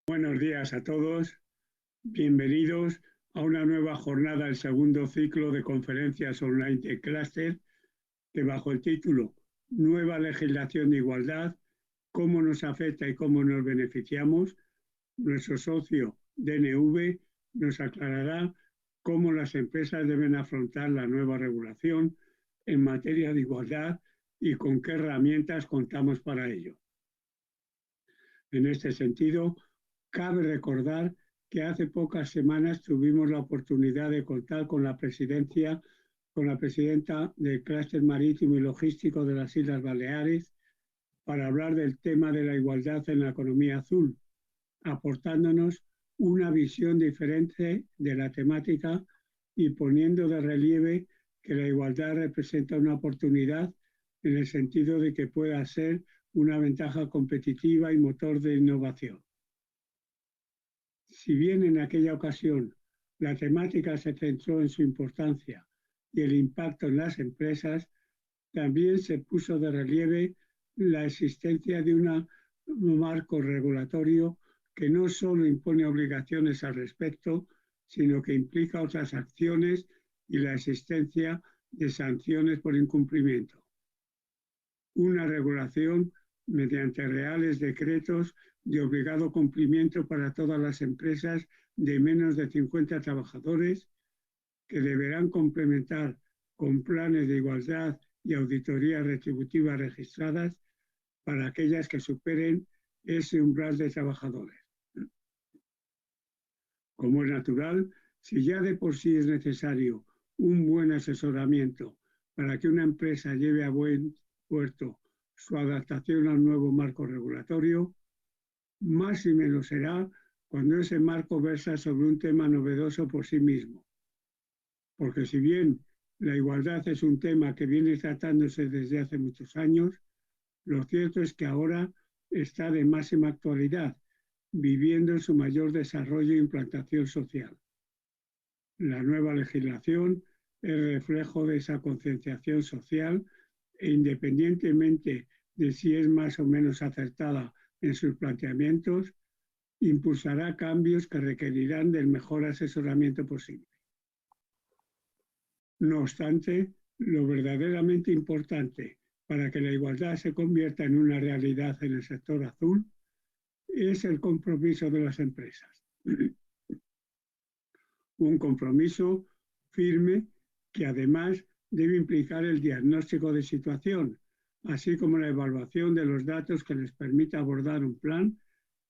Buenos días a todos. Bienvenidos a una nueva jornada del segundo ciclo de conferencias online de Cluster, que bajo el título Nueva legislación de igualdad, cómo nos afecta y cómo nos beneficiamos, nuestro socio DNV nos aclarará cómo las empresas deben afrontar la nueva regulación en materia de igualdad y con qué herramientas contamos para ello. En este sentido, cabe recordar que hace pocas semanas tuvimos la oportunidad de contar con la presidenta del Clúster Marítimo y Logístico de las Islas Baleares para hablar del tema de la igualdad en la economía azul, aportándonos una visión diferente de la temática y poniendo de relieve que la igualdad representa una oportunidad en el sentido de que pueda ser una ventaja competitiva y motor de innovación. Si bien en aquella ocasión la temática se centró en su importancia y el impacto en las empresas, también se puso de relieve la existencia de un marco regulatorio que no solo impone obligaciones al respecto, sino que implica otras acciones y la existencia de sanciones por incumplimiento. Una regulación mediante reales decretos de obligado cumplimiento para todas las empresas de menos de 50 trabajadores, que deberán complementar con planes de igualdad y auditorías retributivas registradas para aquellas que superen ese umbral de trabajadores. Como es natural, si ya de por sí es necesario un buen asesoramiento para que una empresa lleve a buen puerto su adaptación al nuevo marco regulatorio, más y menos será cuando ese marco versa sobre un tema novedoso por sí mismo. Porque si bien la igualdad es un tema que viene tratándose desde hace muchos años, lo cierto es que ahora está de máxima actualidad, viviendo su mayor desarrollo e implantación social. La nueva legislación es reflejo de esa concienciación social e independientemente de si es más o menos acertada en sus planteamientos, impulsará cambios que requerirán del mejor asesoramiento posible. No obstante, lo verdaderamente importante para que la igualdad se convierta en una realidad en el sector azul es el compromiso de las empresas. Un compromiso firme que además debe implicar el diagnóstico de situación, así como la evaluación de los datos que les permita abordar un plan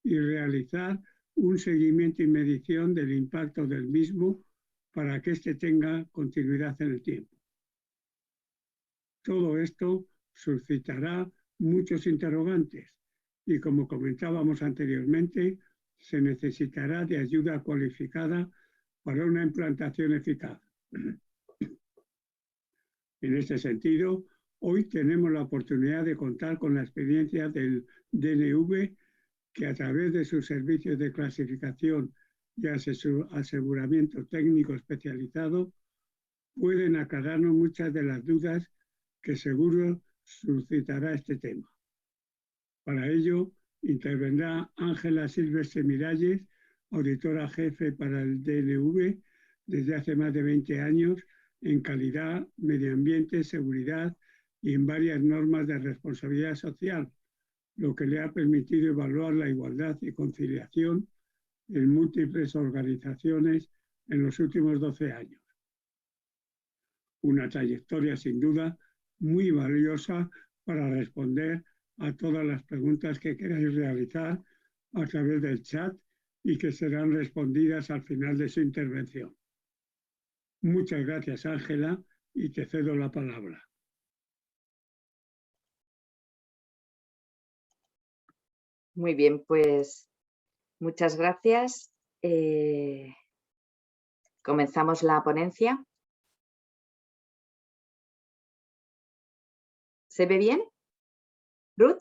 y realizar un seguimiento y medición del impacto del mismo para que éste tenga continuidad en el tiempo. Todo esto suscitará muchos interrogantes y, como comentábamos anteriormente, se necesitará de ayuda cualificada para una implantación eficaz. En este sentido, hoy tenemos la oportunidad de contar con la experiencia del DNV, que a través de sus servicios de clasificación y aseguramiento técnico especializado pueden aclararnos muchas de las dudas que seguro suscitará este tema. Para ello, intervendrá Ángela Silvestre Miralles, auditora jefe para el DNV desde hace más de 20 años en calidad, medio ambiente, seguridad y en varias normas de responsabilidad social, lo que le ha permitido evaluar la igualdad y conciliación en múltiples organizaciones en los últimos 12 años. Una trayectoria sin duda muy valiosa para responder a todas las preguntas que queráis realizar a través del chat y que serán respondidas al final de su intervención. Muchas gracias, Ángela, y te cedo la palabra. Muy bien, pues muchas gracias. Comenzamos la ponencia. ¿Se ve bien? ¿Ruth?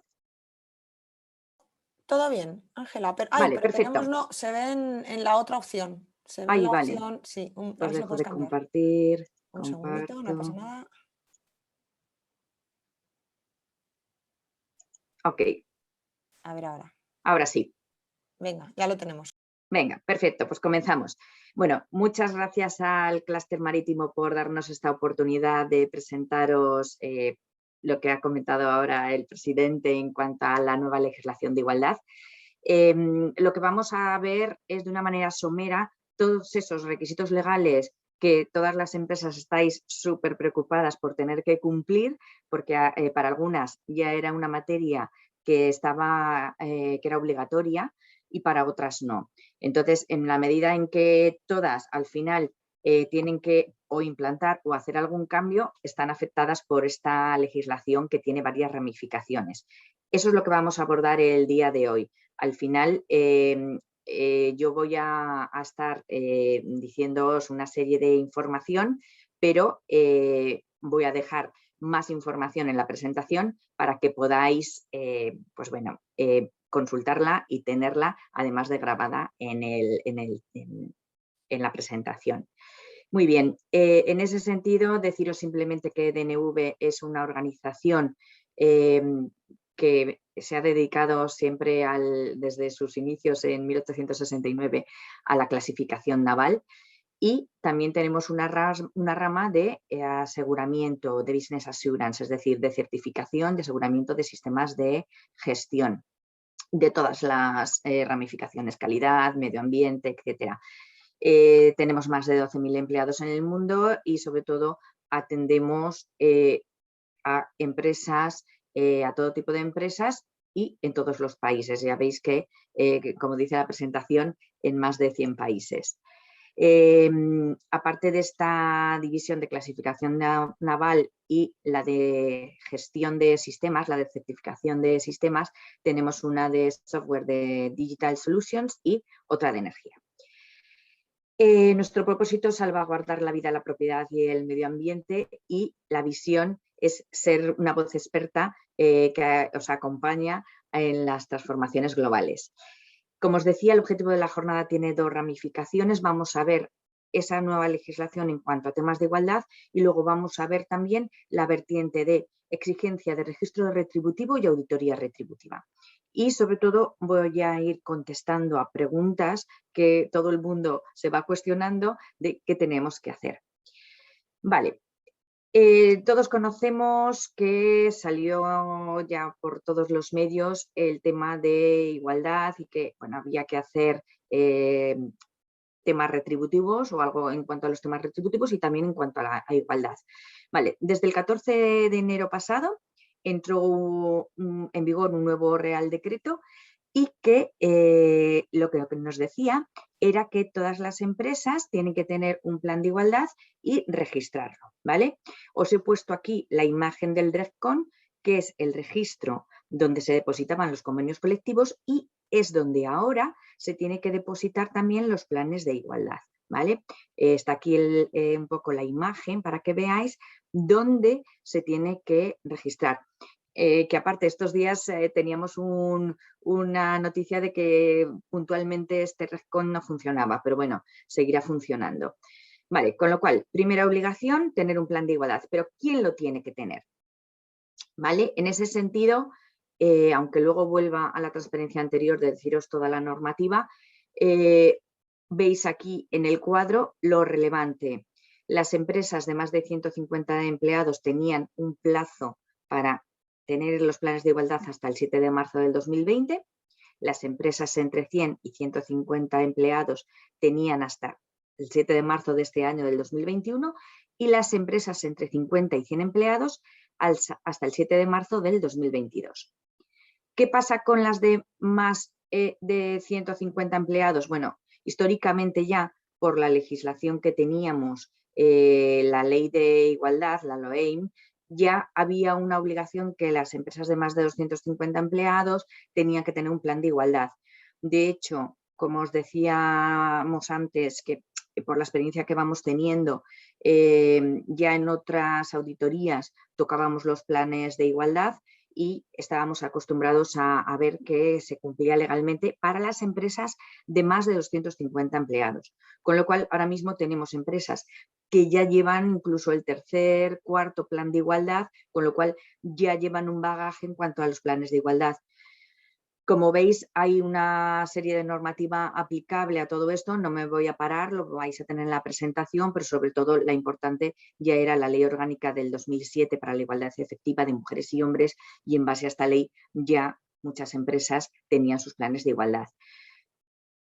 Todo bien, Ángela. Vale, pero perfecto. tenemos no, se ve en la otra opción. Se ve Ahí, en la vale. opción, sí. A Os ver si lo dejo puedes de cambiar. compartir. Un segundito, no pasa nada. Ok. A ver ahora. Ahora sí. Venga, ya lo tenemos. Venga, perfecto, pues comenzamos. Bueno, muchas gracias al Clúster Marítimo por darnos esta oportunidad de presentaros lo que ha comentado ahora el presidente en cuanto a la nueva legislación de igualdad. Lo que vamos a ver es de una manera somera todos esos requisitos legales que todas las empresas estáis súper preocupadas por tener que cumplir, porque para algunas ya era una materia que era obligatoria y para otras no. Entonces, en la medida en que todas al final tienen que o implantar o hacer algún cambio, están afectadas por esta legislación que tiene varias ramificaciones. Eso es lo que vamos a abordar el día de hoy. Al final, yo voy a estar diciéndoos una serie de información, pero voy a dejar más información en la presentación para que podáis pues bueno, consultarla y tenerla, además de grabada en la presentación. Muy bien, en ese sentido, deciros simplemente que DNV es una organización que se ha dedicado siempre desde sus inicios en 1869 a la clasificación naval, y también tenemos una rama de aseguramiento, de business assurance, es decir, de certificación, de aseguramiento de sistemas de gestión de todas las ramificaciones, calidad, medio ambiente, etcétera. Tenemos más de 12.000 empleados en el mundo y sobre todo atendemos a empresas, a todo tipo de empresas y en todos los países. Ya veis que, como dice la presentación, en más de 100 países. Aparte de esta división de clasificación naval y la de gestión de sistemas, la de certificación de sistemas, tenemos una de software de Digital Solutions y otra de energía. Nuestro propósito es salvaguardar la vida, la propiedad y el medio ambiente, y la visión es ser una voz experta que os acompaña en las transformaciones globales. Como os decía, el objetivo de la jornada tiene dos ramificaciones. Vamos a ver esa nueva legislación en cuanto a temas de igualdad y luego vamos a ver también la vertiente de exigencia de registro retributivo y auditoría retributiva. Y sobre todo voy a ir contestando a preguntas que todo el mundo se va cuestionando de qué tenemos que hacer. Vale. Todos conocemos que salió ya por todos los medios el tema de igualdad y que bueno, había que hacer temas retributivos o algo en cuanto a los temas retributivos y también en cuanto a la igualdad. Vale, desde el 14 de enero pasado entró en vigor un nuevo Real Decreto y que lo que nos decía era que todas las empresas tienen que tener un plan de igualdad y registrarlo, ¿vale? Os he puesto aquí la imagen del DREFCON, que es el registro donde se depositaban los convenios colectivos y es donde ahora se tiene que depositar también los planes de igualdad, ¿vale? Está aquí un poco la imagen para que veáis dónde se tiene que registrar. Que aparte estos días teníamos una noticia de que puntualmente este REFCON no funcionaba, pero bueno, seguirá funcionando. Vale, con lo cual, primera obligación, tener un plan de igualdad, pero ¿quién lo tiene que tener? ¿Vale? En ese sentido, aunque luego vuelva a la transparencia anterior de deciros toda la normativa, veis aquí en el cuadro lo relevante. Las empresas de más de 150 empleados tenían un plazo para tener los planes de igualdad hasta el 7 de marzo del 2020. Las empresas entre 100 y 150 empleados tenían hasta el 7 de marzo de este año del 2021 y las empresas entre 50 y 100 empleados hasta el 7 de marzo del 2022. ¿Qué pasa con las de más de 150 empleados? Bueno, históricamente ya por la legislación que teníamos, la Ley de Igualdad, la LOEIM, ya había una obligación que las empresas de más de 250 empleados tenían que tener un plan de igualdad. De hecho, como os decíamos antes, que por la experiencia que vamos teniendo, ya en otras auditorías tocábamos los planes de igualdad y estábamos acostumbrados a ver que se cumplía legalmente para las empresas de más de 250 empleados. Con lo cual, ahora mismo tenemos empresas que ya llevan incluso el tercer, cuarto plan de igualdad, con lo cual ya llevan un bagaje en cuanto a los planes de igualdad. Como veis, hay una serie de normativa aplicable a todo esto, no me voy a parar, lo vais a tener en la presentación, pero sobre todo la importante ya era la Ley Orgánica del 2007 para la igualdad efectiva de mujeres y hombres, y en base a esta ley ya muchas empresas tenían sus planes de igualdad.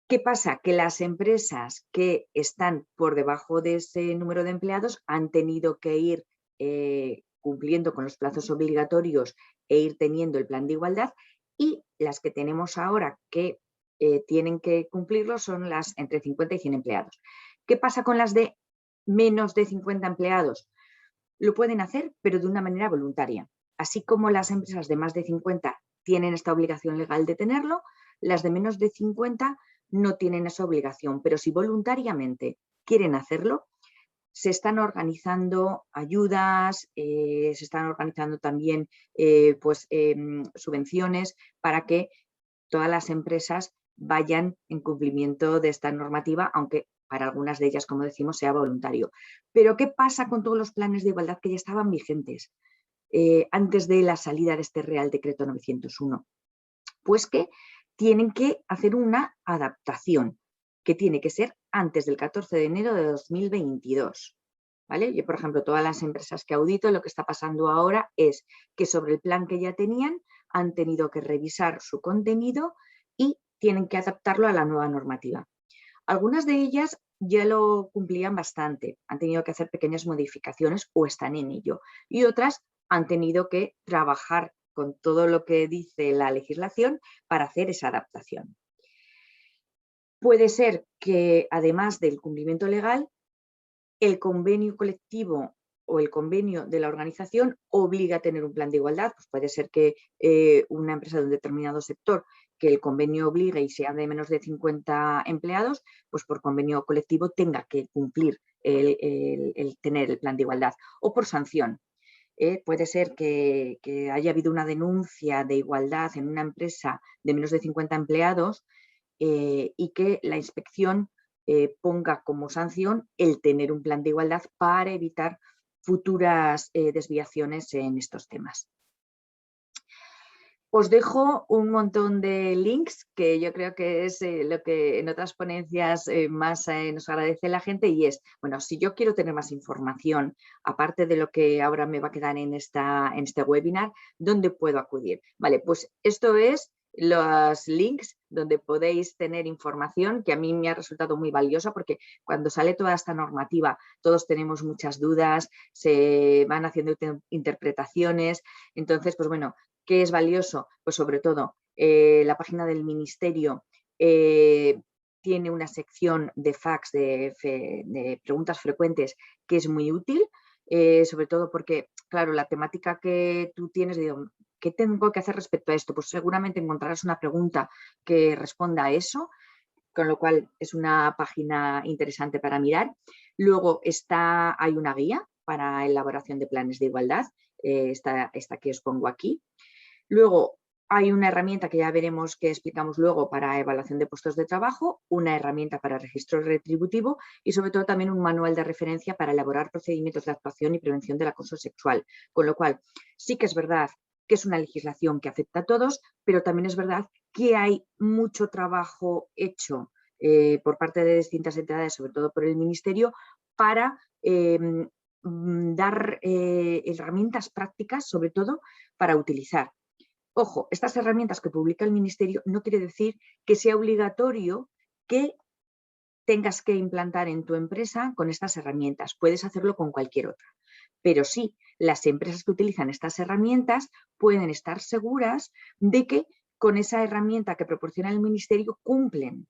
¿Qué pasa? Que las empresas que están por debajo de ese número de empleados han tenido que ir cumpliendo con los plazos obligatorios e ir teniendo el plan de igualdad, y las que tenemos ahora que tienen que cumplirlo son las entre 50 y 100 empleados. ¿Qué pasa con las de menos de 50 empleados? Lo pueden hacer, pero de una manera voluntaria. Así como las empresas de más de 50 tienen esta obligación legal de tenerlo, las de menos de 50 no tienen esa obligación, pero si voluntariamente quieren hacerlo, se están organizando ayudas, se están organizando también subvenciones para que todas las empresas vayan en cumplimiento de esta normativa, aunque para algunas de ellas, como decimos, sea voluntario. Pero ¿qué pasa con todos los planes de igualdad que ya estaban vigentes antes de la salida de este Real Decreto 901? Pues que tienen que hacer una adaptación, que tiene que ser antes del 14 de enero de 2022. ¿Vale? Yo, por ejemplo, todas las empresas que audito, lo que está pasando ahora es que sobre el plan que ya tenían han tenido que revisar su contenido y tienen que adaptarlo a la nueva normativa. Algunas de ellas ya lo cumplían bastante, han tenido que hacer pequeñas modificaciones o están en ello, y otras han tenido que trabajar con todo lo que dice la legislación para hacer esa adaptación. Puede ser que, además del cumplimiento legal, el convenio colectivo o el convenio de la organización obligue a tener un plan de igualdad. Pues puede ser que una empresa de un determinado sector, que el convenio obligue y sea de menos de 50 empleados, pues por convenio colectivo tenga que cumplir el tener el plan de igualdad, o por sanción. Puede ser que haya habido una denuncia de igualdad en una empresa de menos de 50 empleados y que la inspección ponga como sanción el tener un plan de igualdad para evitar futuras desviaciones en estos temas. Os dejo un montón de links que yo creo que es lo que en otras ponencias más nos agradece la gente, y es, bueno, si yo quiero tener más información, aparte de lo que ahora me va a quedar en este webinar, ¿dónde puedo acudir? Vale, pues esto es los links donde podéis tener información que a mí me ha resultado muy valiosa, porque cuando sale toda esta normativa todos tenemos muchas dudas, se van haciendo interpretaciones, entonces, pues bueno, ¿qué es valioso? Pues sobre todo la página del Ministerio tiene una sección de fax de preguntas frecuentes que es muy útil, sobre todo porque, claro, la temática que tú tienes, digo, ¿qué tengo que hacer respecto a esto? Pues seguramente encontrarás una pregunta que responda a eso, con lo cual es una página interesante para mirar. Luego hay una guía para elaboración de planes de igualdad, esta que os pongo aquí. Luego hay una herramienta que ya veremos, que explicamos luego, para evaluación de puestos de trabajo, una herramienta para registro retributivo y sobre todo también un manual de referencia para elaborar procedimientos de actuación y prevención del acoso sexual. Con lo cual, sí que es verdad que es una legislación que afecta a todos, pero también es verdad que hay mucho trabajo hecho por parte de distintas entidades, sobre todo por el Ministerio, para dar herramientas prácticas, sobre todo para utilizar. Ojo, estas herramientas que publica el Ministerio no quiere decir que sea obligatorio que tengas que implantar en tu empresa con estas herramientas. Puedes hacerlo con cualquier otra. Pero sí, las empresas que utilizan estas herramientas pueden estar seguras de que con esa herramienta que proporciona el Ministerio cumplen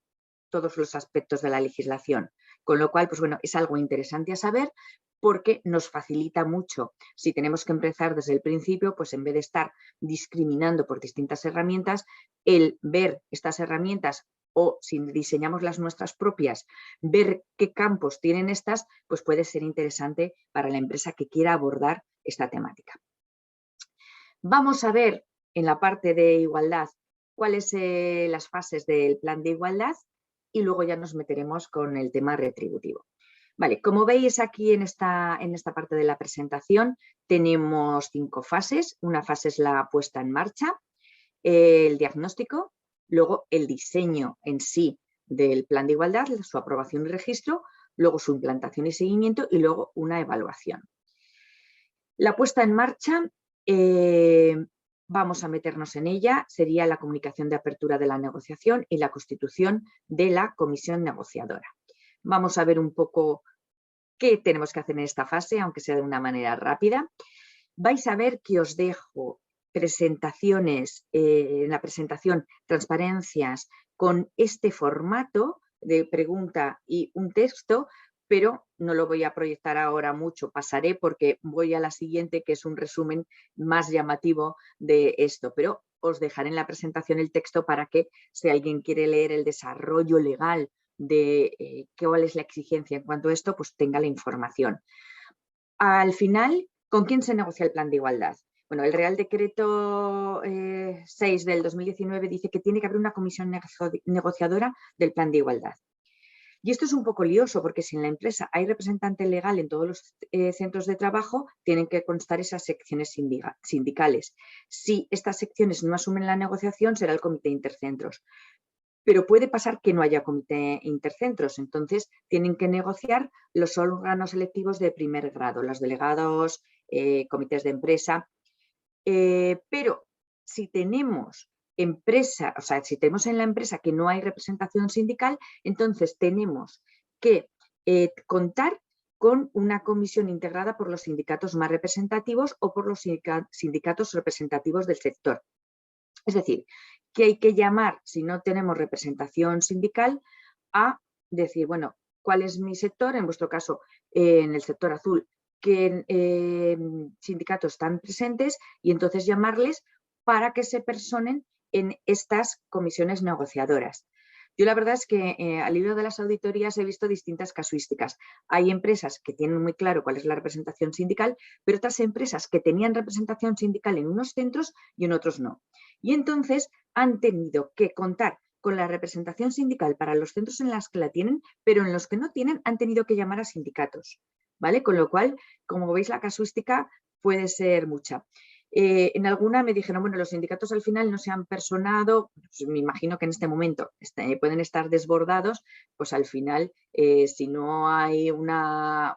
todos los aspectos de la legislación. Con lo cual, pues bueno, es algo interesante a saber, porque nos facilita mucho. Si tenemos que empezar desde el principio, pues en vez de estar discriminando por distintas herramientas, el ver estas herramientas, o si diseñamos las nuestras propias, ver qué campos tienen estas, pues puede ser interesante para la empresa que quiera abordar esta temática. Vamos a ver en la parte de igualdad cuáles son las fases del plan de igualdad, y luego ya nos meteremos con el tema retributivo. Vale, como veis aquí en esta parte de la presentación tenemos 5 fases. Una fase es la puesta en marcha, el diagnóstico, luego el diseño en sí del plan de igualdad, su aprobación y registro, luego su implantación y seguimiento y luego una evaluación. La puesta en marcha, vamos a meternos en ella, sería la comunicación de apertura de la negociación y la constitución de la comisión negociadora. Vamos a ver un poco qué tenemos que hacer en esta fase, aunque sea de una manera rápida. Vais a ver que os dejo presentaciones, en la presentación, transparencias con este formato de pregunta y un texto, pero no lo voy a proyectar ahora mucho, pasaré porque voy a la siguiente, que es un resumen más llamativo de esto, pero os dejaré en la presentación el texto para que, si alguien quiere leer el desarrollo legal de cuál es la exigencia en cuanto a esto, pues tenga la información. Al final, ¿con quién se negocia el plan de igualdad? Bueno, el Real Decreto 6 del 2019 dice que tiene que haber una comisión negociadora del plan de igualdad. Y esto es un poco lioso porque si en la empresa hay representante legal en todos los centros de trabajo, tienen que constar esas secciones sindicales. Si estas secciones no asumen la negociación, será el comité intercentros. Pero puede pasar que no haya comité intercentros, entonces tienen que negociar los órganos electivos de primer grado, los delegados, comités de empresa. Pero si tenemos empresa, o sea, si tenemos en la empresa que no hay representación sindical, entonces tenemos que contar con una comisión integrada por los sindicatos más representativos o por los sindicatos representativos del sector. Es decir, que hay que llamar, si no tenemos representación sindical, a decir, bueno, ¿cuál es mi sector? En vuestro caso, en el sector azul, ¿qué sindicatos están presentes? Y entonces llamarles para que se personen en estas comisiones negociadoras. Yo la verdad es que al hilo de las auditorías he visto distintas casuísticas. Hay empresas que tienen muy claro cuál es la representación sindical, pero otras empresas que tenían representación sindical en unos centros y en otros no. Y entonces han tenido que contar con la representación sindical para los centros en los que la tienen, pero en los que no tienen han tenido que llamar a sindicatos, ¿vale? Con lo cual, como veis, la casuística puede ser mucha. En alguna me dijeron, bueno, los sindicatos al final no se han personado, pues me imagino que en este momento pueden estar desbordados, pues al final, si no hay una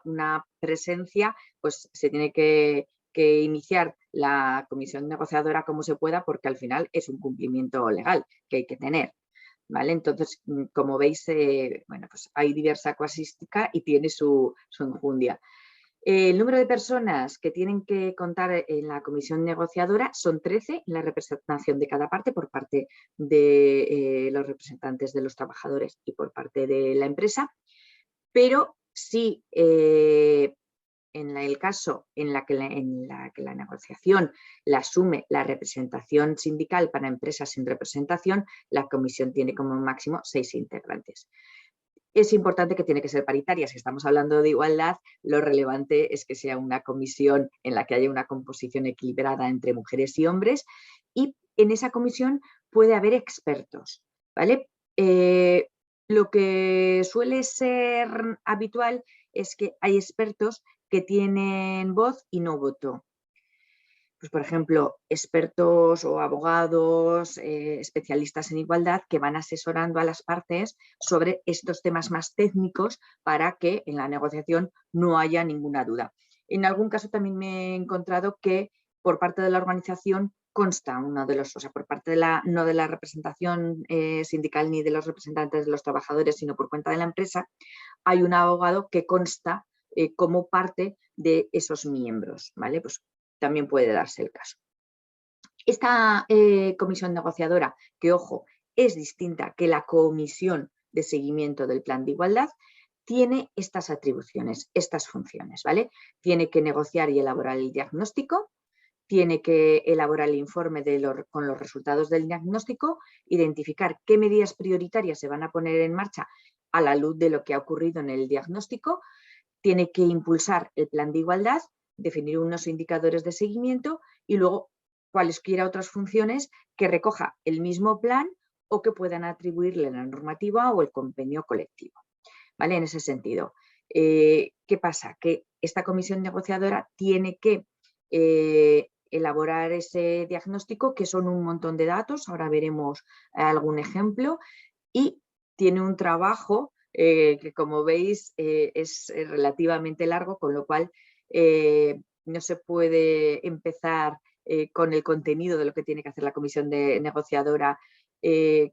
presencia, pues se tiene que iniciar la comisión negociadora como se pueda, porque al final es un cumplimiento legal que hay que tener, ¿vale? Entonces, como veis, bueno, pues hay diversa casuística y tiene su enjundia. El número de personas que tienen que contar en la comisión negociadora son 13, en la representación de cada parte por parte de los representantes de los trabajadores y por parte de la empresa, pero si en el caso en la que la negociación la asume la representación sindical para empresas sin representación, la comisión tiene como máximo 6 integrantes. Es importante que tiene que ser paritaria. Si estamos hablando de igualdad, lo relevante es que sea una comisión en la que haya una composición equilibrada entre mujeres y hombres, y en esa comisión puede haber expertos, ¿vale? Lo que suele ser habitual es que hay expertos que tienen voz y no voto. Pues, por ejemplo, expertos o abogados, especialistas en igualdad que van asesorando a las partes sobre estos temas más técnicos para que en la negociación no haya ninguna duda. En algún caso también me he encontrado que por parte de la organización consta uno de los, o sea, por parte de no de la representación sindical ni de los representantes de los trabajadores, sino por cuenta de la empresa, hay un abogado que consta como parte de esos miembros, ¿vale? Pues también puede darse el caso. Esta comisión negociadora, que ojo, es distinta que la comisión de seguimiento del plan de igualdad, tiene estas atribuciones, estas funciones, ¿vale? Tiene que negociar y elaborar el diagnóstico, tiene que elaborar el informe con los resultados del diagnóstico, identificar qué medidas prioritarias se van a poner en marcha a la luz de lo que ha ocurrido en el diagnóstico, tiene que impulsar el plan de igualdad, definir unos indicadores de seguimiento y luego cualesquiera otras funciones que recoja el mismo plan o que puedan atribuirle la normativa o el convenio colectivo, ¿vale? En ese sentido, ¿qué pasa? Que esta comisión negociadora tiene que elaborar ese diagnóstico, que son un montón de datos, ahora veremos algún ejemplo, y tiene un trabajo que, como veis, es relativamente largo, con lo cual no se puede empezar con el contenido de lo que tiene que hacer la comisión negociadora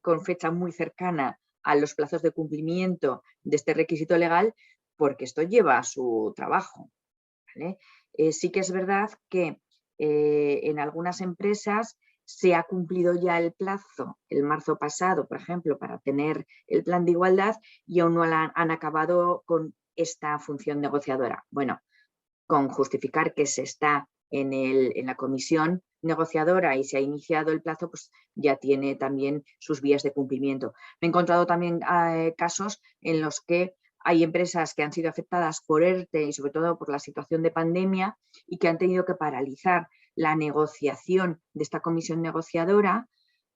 con fecha muy cercana a los plazos de cumplimiento de este requisito legal, porque esto lleva a su trabajo, ¿vale? Sí que es verdad que en algunas empresas se ha cumplido ya el plazo el marzo pasado, por ejemplo, para tener el plan de igualdad, y aún no han acabado con esta función negociadora. Bueno, con justificar que se está en la comisión negociadora y se ha iniciado el plazo, pues ya tiene también sus vías de cumplimiento. Me he encontrado también casos en los que hay empresas que han sido afectadas por ERTE y sobre todo por la situación de pandemia y que han tenido que paralizar la negociación de esta comisión negociadora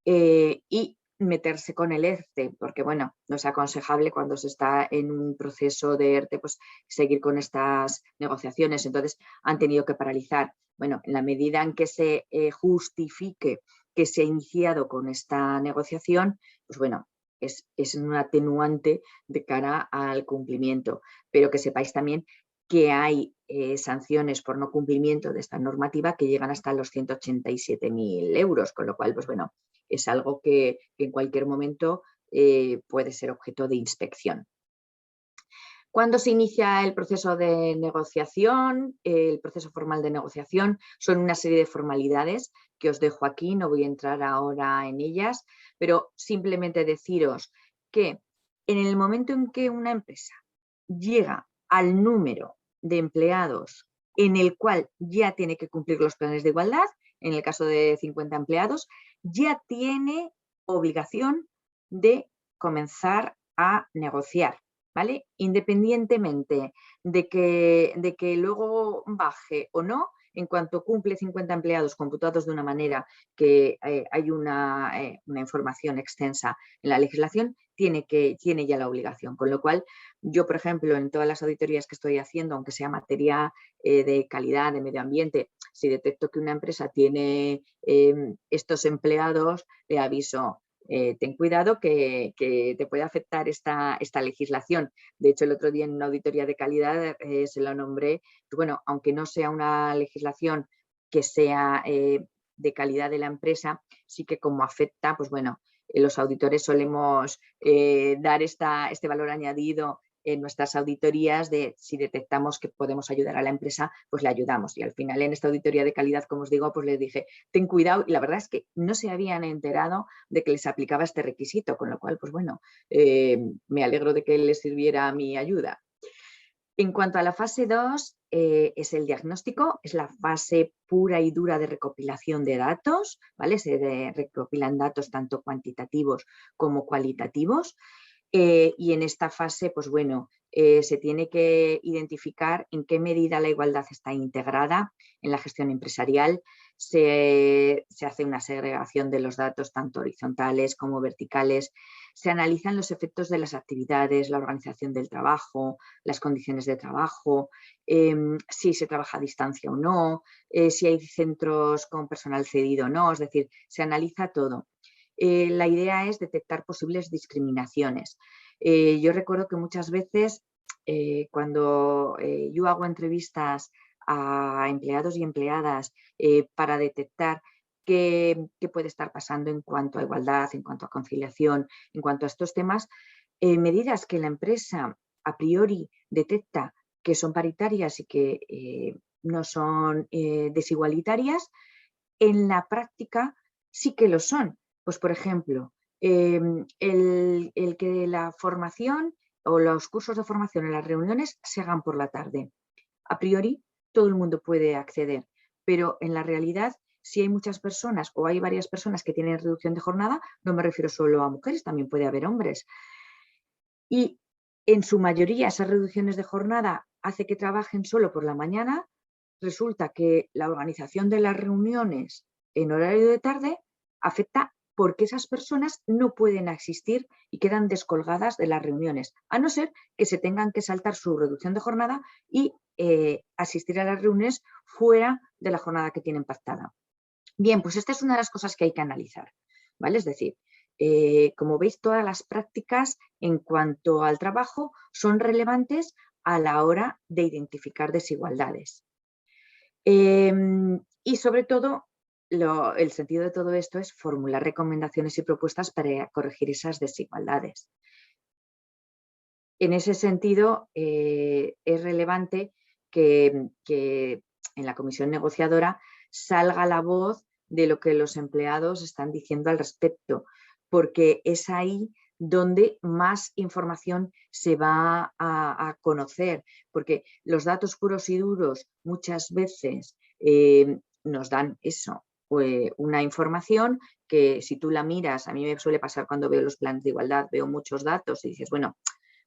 y meterse con el ERTE, porque bueno, no es aconsejable cuando se está en un proceso de ERTE pues seguir con estas negociaciones, entonces han tenido que paralizar. Bueno, en la medida en que se justifique que se ha iniciado con esta negociación, pues bueno, es un atenuante de cara al cumplimiento, pero que sepáis también que hay sanciones por no cumplimiento de esta normativa que llegan hasta los 187.000 euros, con lo cual, pues bueno, es algo que en cualquier momento puede ser objeto de inspección. ¿Cuándo se inicia el proceso de negociación? El proceso formal de negociación son una serie de formalidades que os dejo aquí, no voy a entrar ahora en ellas, pero simplemente deciros que en el momento en que una empresa llega al número de empleados en el cual ya tiene que cumplir los planes de igualdad, en el caso de 50 empleados, ya tiene obligación de comenzar a negociar, ¿vale? Independientemente de que luego baje o no, en cuanto cumple 50 empleados computados de una manera que hay una información extensa en la legislación, tiene ya la obligación. Con lo cual, yo, por ejemplo, en todas las auditorías que estoy haciendo, aunque sea materia de calidad, de medio ambiente, si detecto que una empresa tiene estos empleados, le aviso, ten cuidado que te puede afectar esta legislación. De hecho, el otro día en una auditoría de calidad se lo nombré, que, bueno, aunque no sea una legislación que sea de calidad de la empresa, sí que como afecta, pues bueno, los auditores solemos dar este valor añadido en nuestras auditorías de si detectamos que podemos ayudar a la empresa, pues le ayudamos. Y al final en esta auditoría de calidad, como os digo, pues les dije, ten cuidado, y la verdad es que no se habían enterado de que les aplicaba este requisito, con lo cual, pues bueno, me alegro de que les sirviera mi ayuda. En cuanto a la fase 2, es el diagnóstico, es la fase pura y dura de recopilación de datos, ¿vale? Se recopilan datos tanto cuantitativos como cualitativos. Y en esta fase, pues bueno, se tiene que identificar en qué medida la igualdad está integrada en la gestión empresarial. Se hace una segregación de los datos, tanto horizontales como verticales. Se analizan los efectos de las actividades, la organización del trabajo, las condiciones de trabajo, si se trabaja a distancia o no, si hay centros con personal cedido o no, es decir, se analiza todo. La idea es detectar posibles discriminaciones. Yo recuerdo que muchas veces cuando yo hago entrevistas a empleados y empleadas para detectar qué puede estar pasando en cuanto a igualdad, en cuanto a conciliación, en cuanto a estos temas, medidas que la empresa a priori detecta que son paritarias y que no son desigualitarias, en la práctica sí que lo son. Pues, por ejemplo, el que la formación o los cursos de formación en las reuniones se hagan por la tarde. A priori, todo el mundo puede acceder, pero en la realidad, si hay muchas personas o hay varias personas que tienen reducción de jornada, no me refiero solo a mujeres, también puede haber hombres. Y en su mayoría esas reducciones de jornada hace que trabajen solo por la mañana. Resulta que la organización de las reuniones en horario de tarde afecta porque esas personas no pueden asistir y quedan descolgadas de las reuniones, a no ser que se tengan que saltar su reducción de jornada y asistir a las reuniones fuera de la jornada que tienen pactada. Bien, pues esta es una de las cosas que hay que analizar, ¿vale? Es decir, como veis, todas las prácticas en cuanto al trabajo son relevantes a la hora de identificar desigualdades. Y sobre todo, el sentido de todo esto es formular recomendaciones y propuestas para corregir esas desigualdades. En ese sentido, es relevante que en la comisión negociadora salga la voz de lo que los empleados están diciendo al respecto, porque es ahí donde más información se va a conocer, porque los datos puros y duros muchas veces nos dan eso, una información que si tú la miras, a mí me suele pasar cuando veo los planes de igualdad, veo muchos datos y dices, bueno,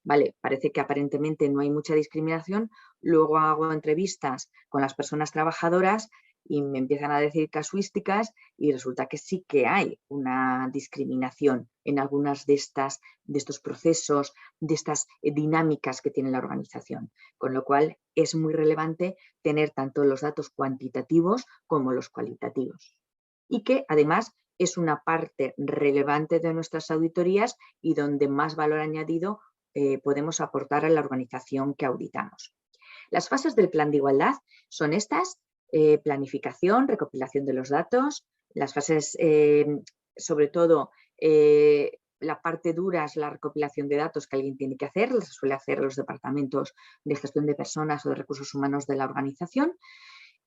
vale, parece que aparentemente no hay mucha discriminación, luego hago entrevistas con las personas trabajadoras y me empiezan a decir casuísticas y resulta que sí que hay una discriminación en algunas de estos procesos, de estas dinámicas que tiene la organización. Con lo cual es muy relevante tener tanto los datos cuantitativos como los cualitativos. Y que además es una parte relevante de nuestras auditorías y donde más valor añadido podemos aportar a la organización que auditamos. Las fases del plan de igualdad son estas: planificación, recopilación de los datos. Las fases, sobre todo, la parte dura es la recopilación de datos que alguien tiene que hacer, se suele hacer los departamentos de gestión de personas o de recursos humanos de la organización.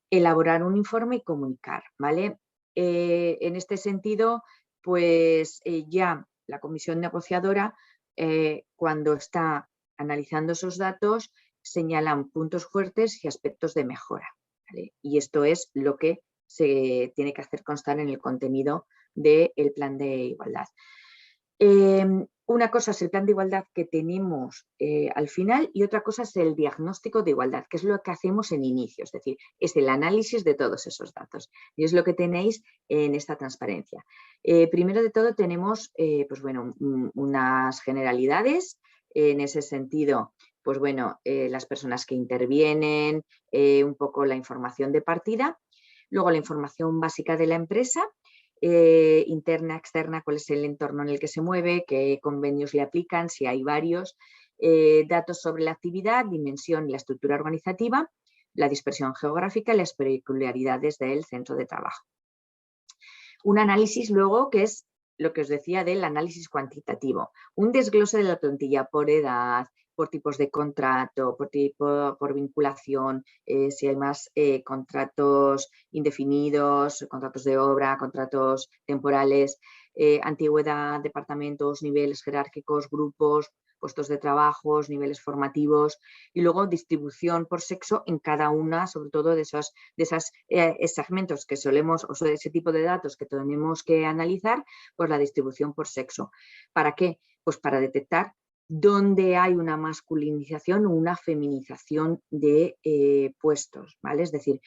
Elaborar un informe y comunicar, ¿vale? En este sentido, pues ya la comisión negociadora, cuando está analizando esos datos, señalan puntos fuertes y aspectos de mejora, ¿vale? Y esto es lo que se tiene que hacer constar en el contenido del plan de igualdad. Una cosa es el plan de igualdad que tenemos al final y otra cosa es el diagnóstico de igualdad, que es lo que hacemos en inicio, es decir, es el análisis de todos esos datos y es lo que tenéis en esta transparencia. Primero de todo tenemos pues bueno, unas generalidades. En ese sentido, pues bueno, las personas que intervienen, un poco la información de partida, luego la información básica de la empresa, interna, externa, cuál es el entorno en el que se mueve, qué convenios le aplican, si hay varios, datos sobre la actividad, dimensión y la estructura organizativa, la dispersión geográfica y las peculiaridades del centro de trabajo. Un análisis luego que es lo que os decía del análisis cuantitativo, un desglose de la plantilla por edad, por tipos de contrato, por vinculación, si hay más contratos indefinidos, contratos de obra, contratos temporales, antigüedad, departamentos, niveles jerárquicos, grupos, puestos de trabajo, niveles formativos y luego distribución por sexo en cada una, sobre todo de esos segmentos que solemos, o sea, ese tipo de datos que tenemos que analizar, pues la distribución por sexo. ¿Para qué? Pues para detectar dónde hay una masculinización o una feminización de puestos, ¿vale? Es decir,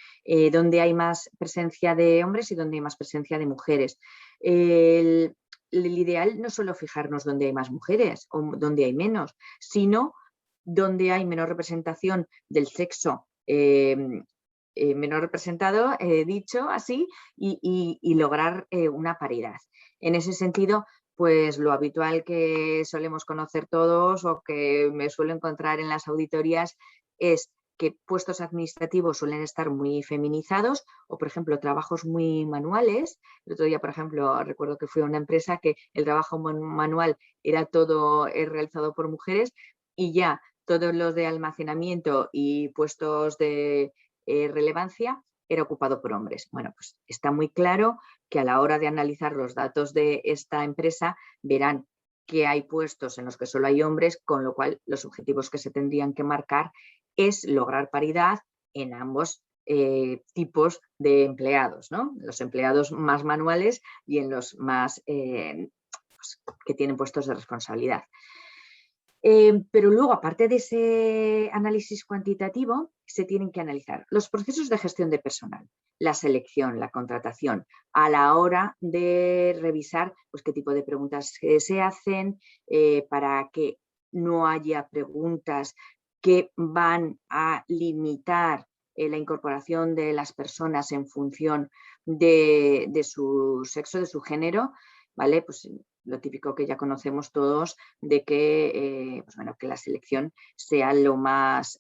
dónde hay más presencia de hombres y dónde hay más presencia de mujeres. El ideal no es solo fijarnos dónde hay más mujeres o dónde hay menos, sino dónde hay menor representación del sexo menor representado, dicho así, y lograr una paridad. En ese sentido, pues lo habitual que solemos conocer todos o que me suelo encontrar en las auditorías es que puestos administrativos suelen estar muy feminizados o, por ejemplo, trabajos muy manuales. El otro día, por ejemplo, recuerdo que fui a una empresa que el trabajo manual era todo realizado por mujeres y ya todos los de almacenamiento y puestos de relevancia era ocupado por hombres. Bueno, pues está muy claro que a la hora de analizar los datos de esta empresa verán que hay puestos en los que solo hay hombres, con lo cual los objetivos que se tendrían que marcar es lograr paridad en ambos tipos de empleados, ¿no? Los empleados más manuales y en los más pues, que tienen puestos de responsabilidad. Pero luego, aparte de ese análisis cuantitativo, se tienen que analizar los procesos de gestión de personal, la selección, la contratación, a la hora de revisar pues, qué tipo de preguntas se hacen para que no haya preguntas que van a limitar la incorporación de las personas en función de su sexo, de su género, ¿vale? Pues lo típico que ya conocemos todos de que, pues bueno, que la selección sea lo más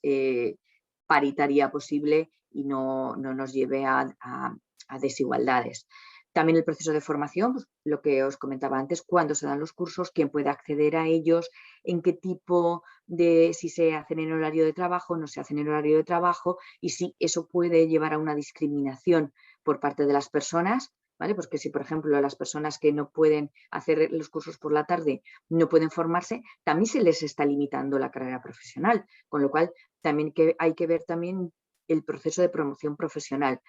paritaria posible y no nos lleve a desigualdades. También el proceso de formación, pues, lo que os comentaba antes, cuándo se dan los cursos, quién puede acceder a ellos, en qué tipo de, si se hacen en horario de trabajo, no se hacen en horario de trabajo, y si eso puede llevar a una discriminación por parte de las personas, ¿vale? Porque si, por ejemplo, las personas que no pueden hacer los cursos por la tarde no pueden formarse, también se les está limitando la carrera profesional, con lo cual también hay que ver también el proceso de promoción profesional.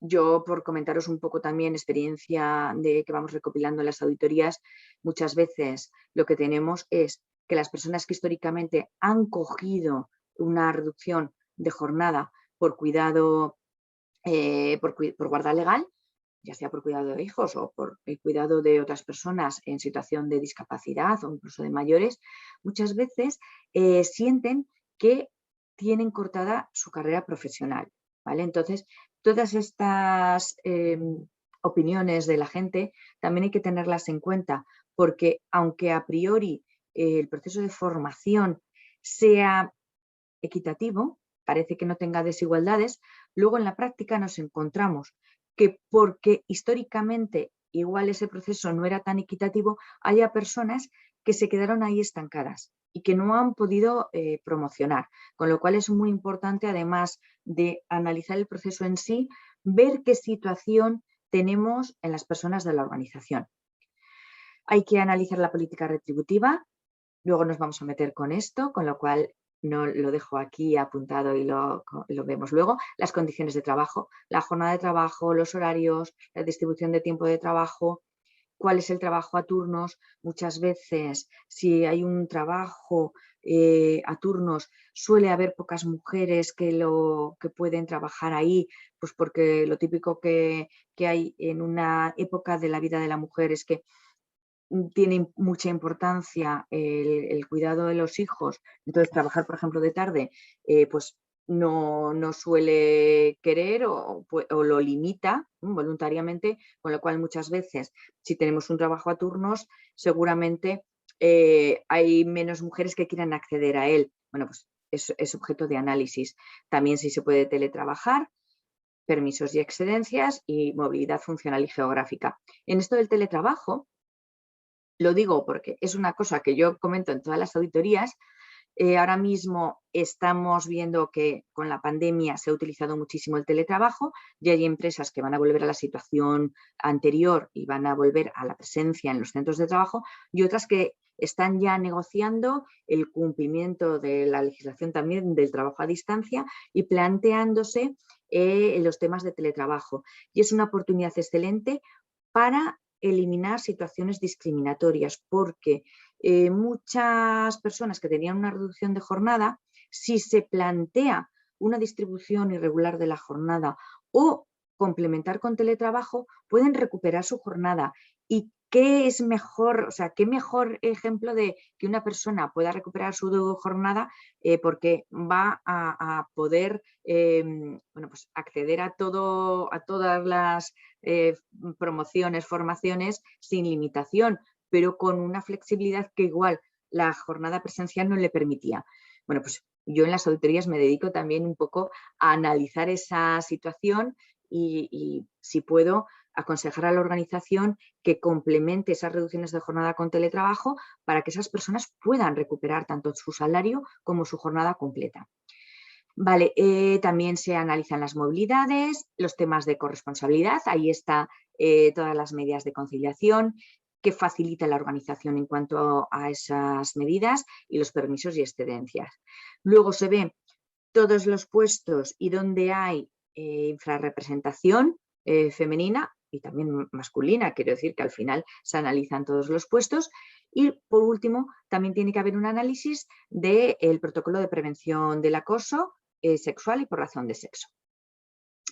Yo, por comentaros un poco también experiencia de que vamos recopilando en las auditorías, muchas veces lo que tenemos es que las personas que históricamente han cogido una reducción de jornada por cuidado, por guarda legal, ya sea por cuidado de hijos o por el cuidado de otras personas en situación de discapacidad o incluso de mayores, muchas veces sienten que tienen cortada su carrera profesional, ¿vale? Entonces, todas estas opiniones de la gente también hay que tenerlas en cuenta, porque aunque a priori el proceso de formación sea equitativo, parece que no tenga desigualdades, luego en la práctica nos encontramos que porque históricamente igual ese proceso no era tan equitativo, haya personas que se quedaron ahí estancadas y que no han podido promocionar, con lo cual es muy importante, además de analizar el proceso en sí, ver qué situación tenemos en las personas de la organización. Hay que analizar la política retributiva, luego nos vamos a meter con esto, con lo cual no lo dejo aquí apuntado y lo vemos luego. Las condiciones de trabajo, la jornada de trabajo, los horarios, la distribución de tiempo de trabajo, cuál es el trabajo a turnos. Muchas veces, si hay un trabajo a turnos, suele haber pocas mujeres que pueden trabajar ahí, pues porque lo típico que hay en una época de la vida de la mujer es que tiene mucha importancia el cuidado de los hijos, entonces trabajar, por ejemplo, de tarde, pues no suele querer o lo limita voluntariamente, con lo cual muchas veces, si tenemos un trabajo a turnos, seguramente hay menos mujeres que quieran acceder a él. Bueno, pues es objeto de análisis. También si se puede teletrabajar, permisos y excedencias y movilidad funcional y geográfica. En esto del teletrabajo, lo digo porque es una cosa que yo comento en todas las auditorías. Ahora mismo estamos viendo que con la pandemia se ha utilizado muchísimo el teletrabajo y hay empresas que van a volver a la situación anterior y van a volver a la presencia en los centros de trabajo y otras que están ya negociando el cumplimiento de la legislación también del trabajo a distancia y planteándose los temas de teletrabajo. Y es una oportunidad excelente para eliminar situaciones discriminatorias, porque muchas personas que tenían una reducción de jornada, si se plantea una distribución irregular de la jornada o complementar con teletrabajo, pueden recuperar su jornada. ¿Y qué es mejor, o sea, qué mejor ejemplo de que una persona pueda recuperar su jornada porque va a poder bueno, pues acceder a todas las promociones, formaciones sin limitación, pero con una flexibilidad que igual la jornada presencial no le permitía? Bueno, pues yo en las auditorías me dedico también un poco a analizar esa situación y si puedo, aconsejar a la organización que complemente esas reducciones de jornada con teletrabajo para que esas personas puedan recuperar tanto su salario como su jornada completa. Vale, también se analizan las movilidades, los temas de corresponsabilidad, ahí está todas las medidas de conciliación que facilita la organización en cuanto a esas medidas y los permisos y excedencias. Luego se ven todos los puestos y donde hay infrarrepresentación femenina y también masculina, quiero decir que al final se analizan todos los puestos. Y por último, también tiene que haber un análisis del protocolo de prevención del acoso sexual y por razón de sexo.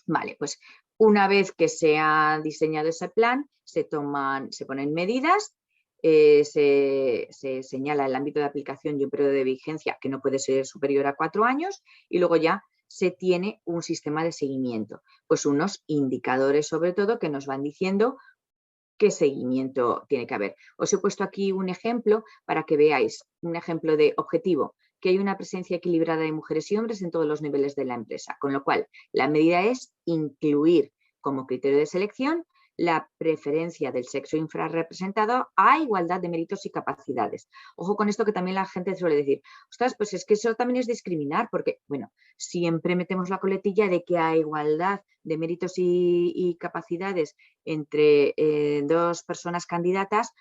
Vale, pues una vez que se ha diseñado ese plan, se ponen medidas, se señala el ámbito de aplicación y un periodo de vigencia que no puede ser superior a 4 años y luego ya se tiene un sistema de seguimiento. Pues unos indicadores sobre todo que nos van diciendo qué seguimiento tiene que haber. Os he puesto aquí un ejemplo para que veáis, un ejemplo de objetivo, que hay una presencia equilibrada de mujeres y hombres en todos los niveles de la empresa, con lo cual la medida es incluir como criterio de selección la preferencia del sexo infrarrepresentado a igualdad de méritos y capacidades. Ojo con esto que también la gente suele decir, ostras, pues es que eso también es discriminar, porque, bueno, siempre metemos la coletilla de que a igualdad de méritos y capacidades entre dos personas candidatas,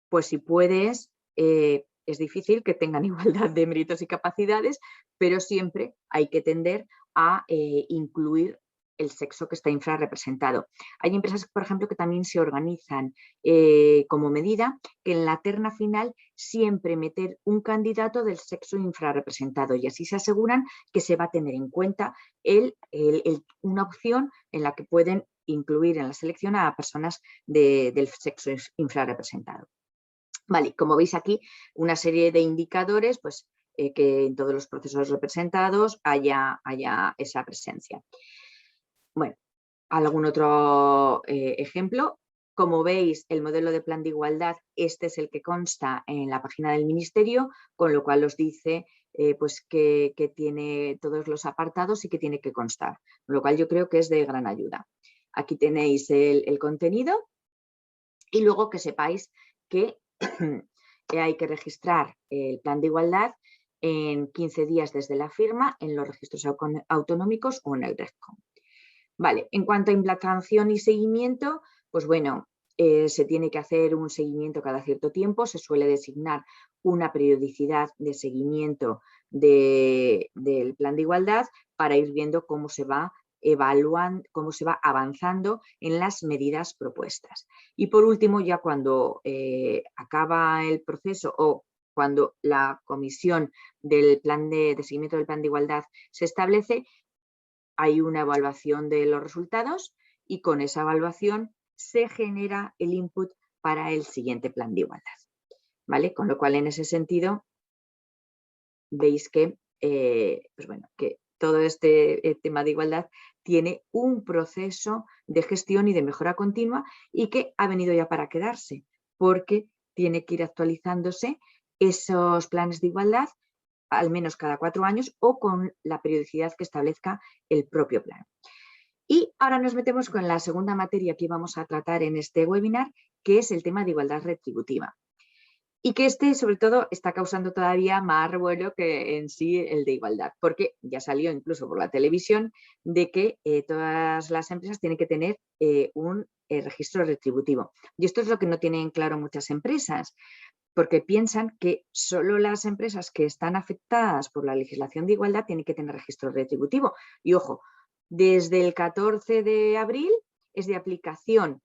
pues si puedes, es difícil que tengan igualdad de méritos y capacidades, pero siempre hay que tender a incluir el sexo que está infrarrepresentado. Hay empresas, por ejemplo, que también se organizan como medida que en la terna final siempre meter un candidato del sexo infrarrepresentado y así se aseguran que se va a tener en cuenta una opción en la que pueden incluir en la selección a personas del sexo infrarrepresentado. Vale, como veis aquí, una serie de indicadores, pues que en todos los procesos representados haya esa presencia. Bueno, algún otro ejemplo. Como veis, el modelo de plan de igualdad, este es el que consta en la página del Ministerio, con lo cual os dice pues que tiene todos los apartados y que tiene que constar, con lo cual yo creo que es de gran ayuda. Aquí tenéis el contenido y luego que sepáis que hay que registrar el plan de igualdad en 15 días desde la firma en los registros autonómicos o en el RESCOM. Vale, en cuanto a implantación y seguimiento, pues bueno, se tiene que hacer un seguimiento cada cierto tiempo, se suele designar una periodicidad de seguimiento del plan de igualdad para ir viendo cómo se va evaluando, cómo se va avanzando en las medidas propuestas. Y por último, ya cuando acaba el proceso o cuando la comisión del plan de seguimiento del plan de igualdad se establece, hay una evaluación de los resultados y con esa evaluación se genera el input para el siguiente plan de igualdad. ¿Vale? Con lo cual, en ese sentido, veis que, pues bueno, que todo este tema de igualdad tiene un proceso de gestión y de mejora continua y que ha venido ya para quedarse, porque tiene que ir actualizándose esos planes de igualdad al menos cada 4 años o con la periodicidad que establezca el propio plan. Y ahora nos metemos con la segunda materia que vamos a tratar en este webinar, que es el tema de igualdad retributiva. Y que sobre todo, está causando todavía más revuelo que en sí el de igualdad, porque ya salió incluso por la televisión de que todas las empresas tienen que tener un registro retributivo. Y esto es lo que no tienen claro muchas empresas, porque piensan que solo las empresas que están afectadas por la legislación de igualdad tienen que tener registro retributivo. Y ojo, desde el 14 de abril es de aplicación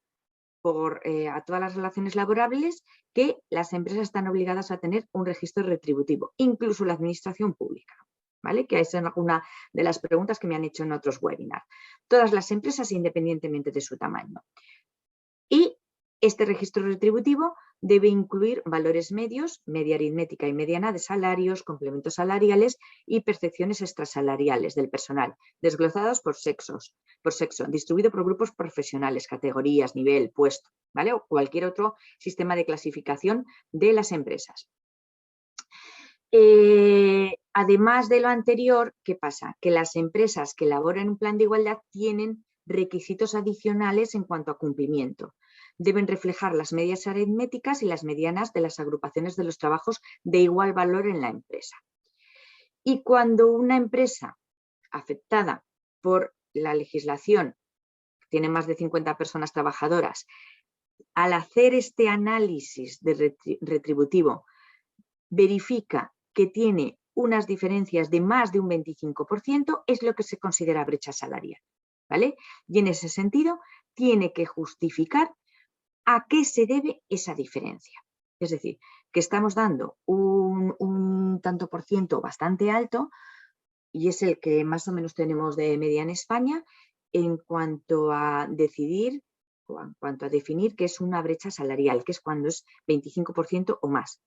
a todas las relaciones laborables que las empresas están obligadas a tener un registro retributivo, incluso la administración pública, ¿vale? Que es una de las preguntas que me han hecho en otros webinars. Todas las empresas, independientemente de su tamaño. Y este registro retributivo debe incluir valores medios, media aritmética y mediana de salarios, complementos salariales y percepciones extrasalariales del personal, desglosados por sexo, distribuido por grupos profesionales, categorías, nivel, puesto, ¿vale? O cualquier otro sistema de clasificación de las empresas. Además de lo anterior, ¿qué pasa? Que las empresas que elaboran un plan de igualdad tienen requisitos adicionales en cuanto a cumplimiento. Deben reflejar las medias aritméticas y las medianas de las agrupaciones de los trabajos de igual valor en la empresa. Y cuando una empresa afectada por la legislación tiene más de 50 personas trabajadoras, al hacer este análisis retributivo, verifica que tiene unas diferencias de más de un 25%, es lo que se considera brecha salarial, ¿vale? Y en ese sentido, tiene que justificar a qué se debe esa diferencia. Es decir, que estamos dando un tanto por ciento bastante alto y es el que más o menos tenemos de media en España en cuanto a decidir o en cuanto a definir qué es una brecha salarial, que es cuando es 25% o más.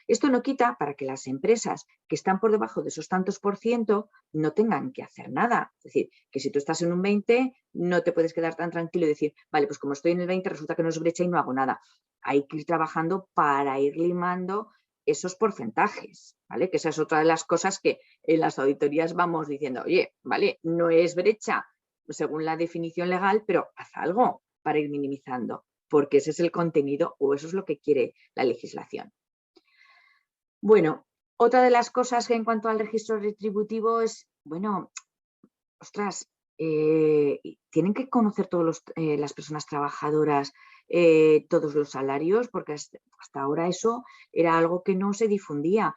Esto no quita para que las empresas que están por debajo de esos tantos % no tengan que hacer nada. Es decir, que si tú estás en un 20, no te puedes quedar tan tranquilo y decir, vale, pues como estoy en el 20, resulta que no es brecha y no hago nada. Hay que ir trabajando para ir limando esos porcentajes, ¿vale? Que esa es otra de las cosas que en las auditorías vamos diciendo, oye, vale, no es brecha según la definición legal, pero haz algo para ir minimizando, porque ese es el contenido o eso es lo que quiere la legislación. Bueno, otra de las cosas que en cuanto al registro retributivo es, bueno, ostras, tienen que conocer todas las personas trabajadoras todos los salarios, porque hasta ahora eso era algo que no se difundía.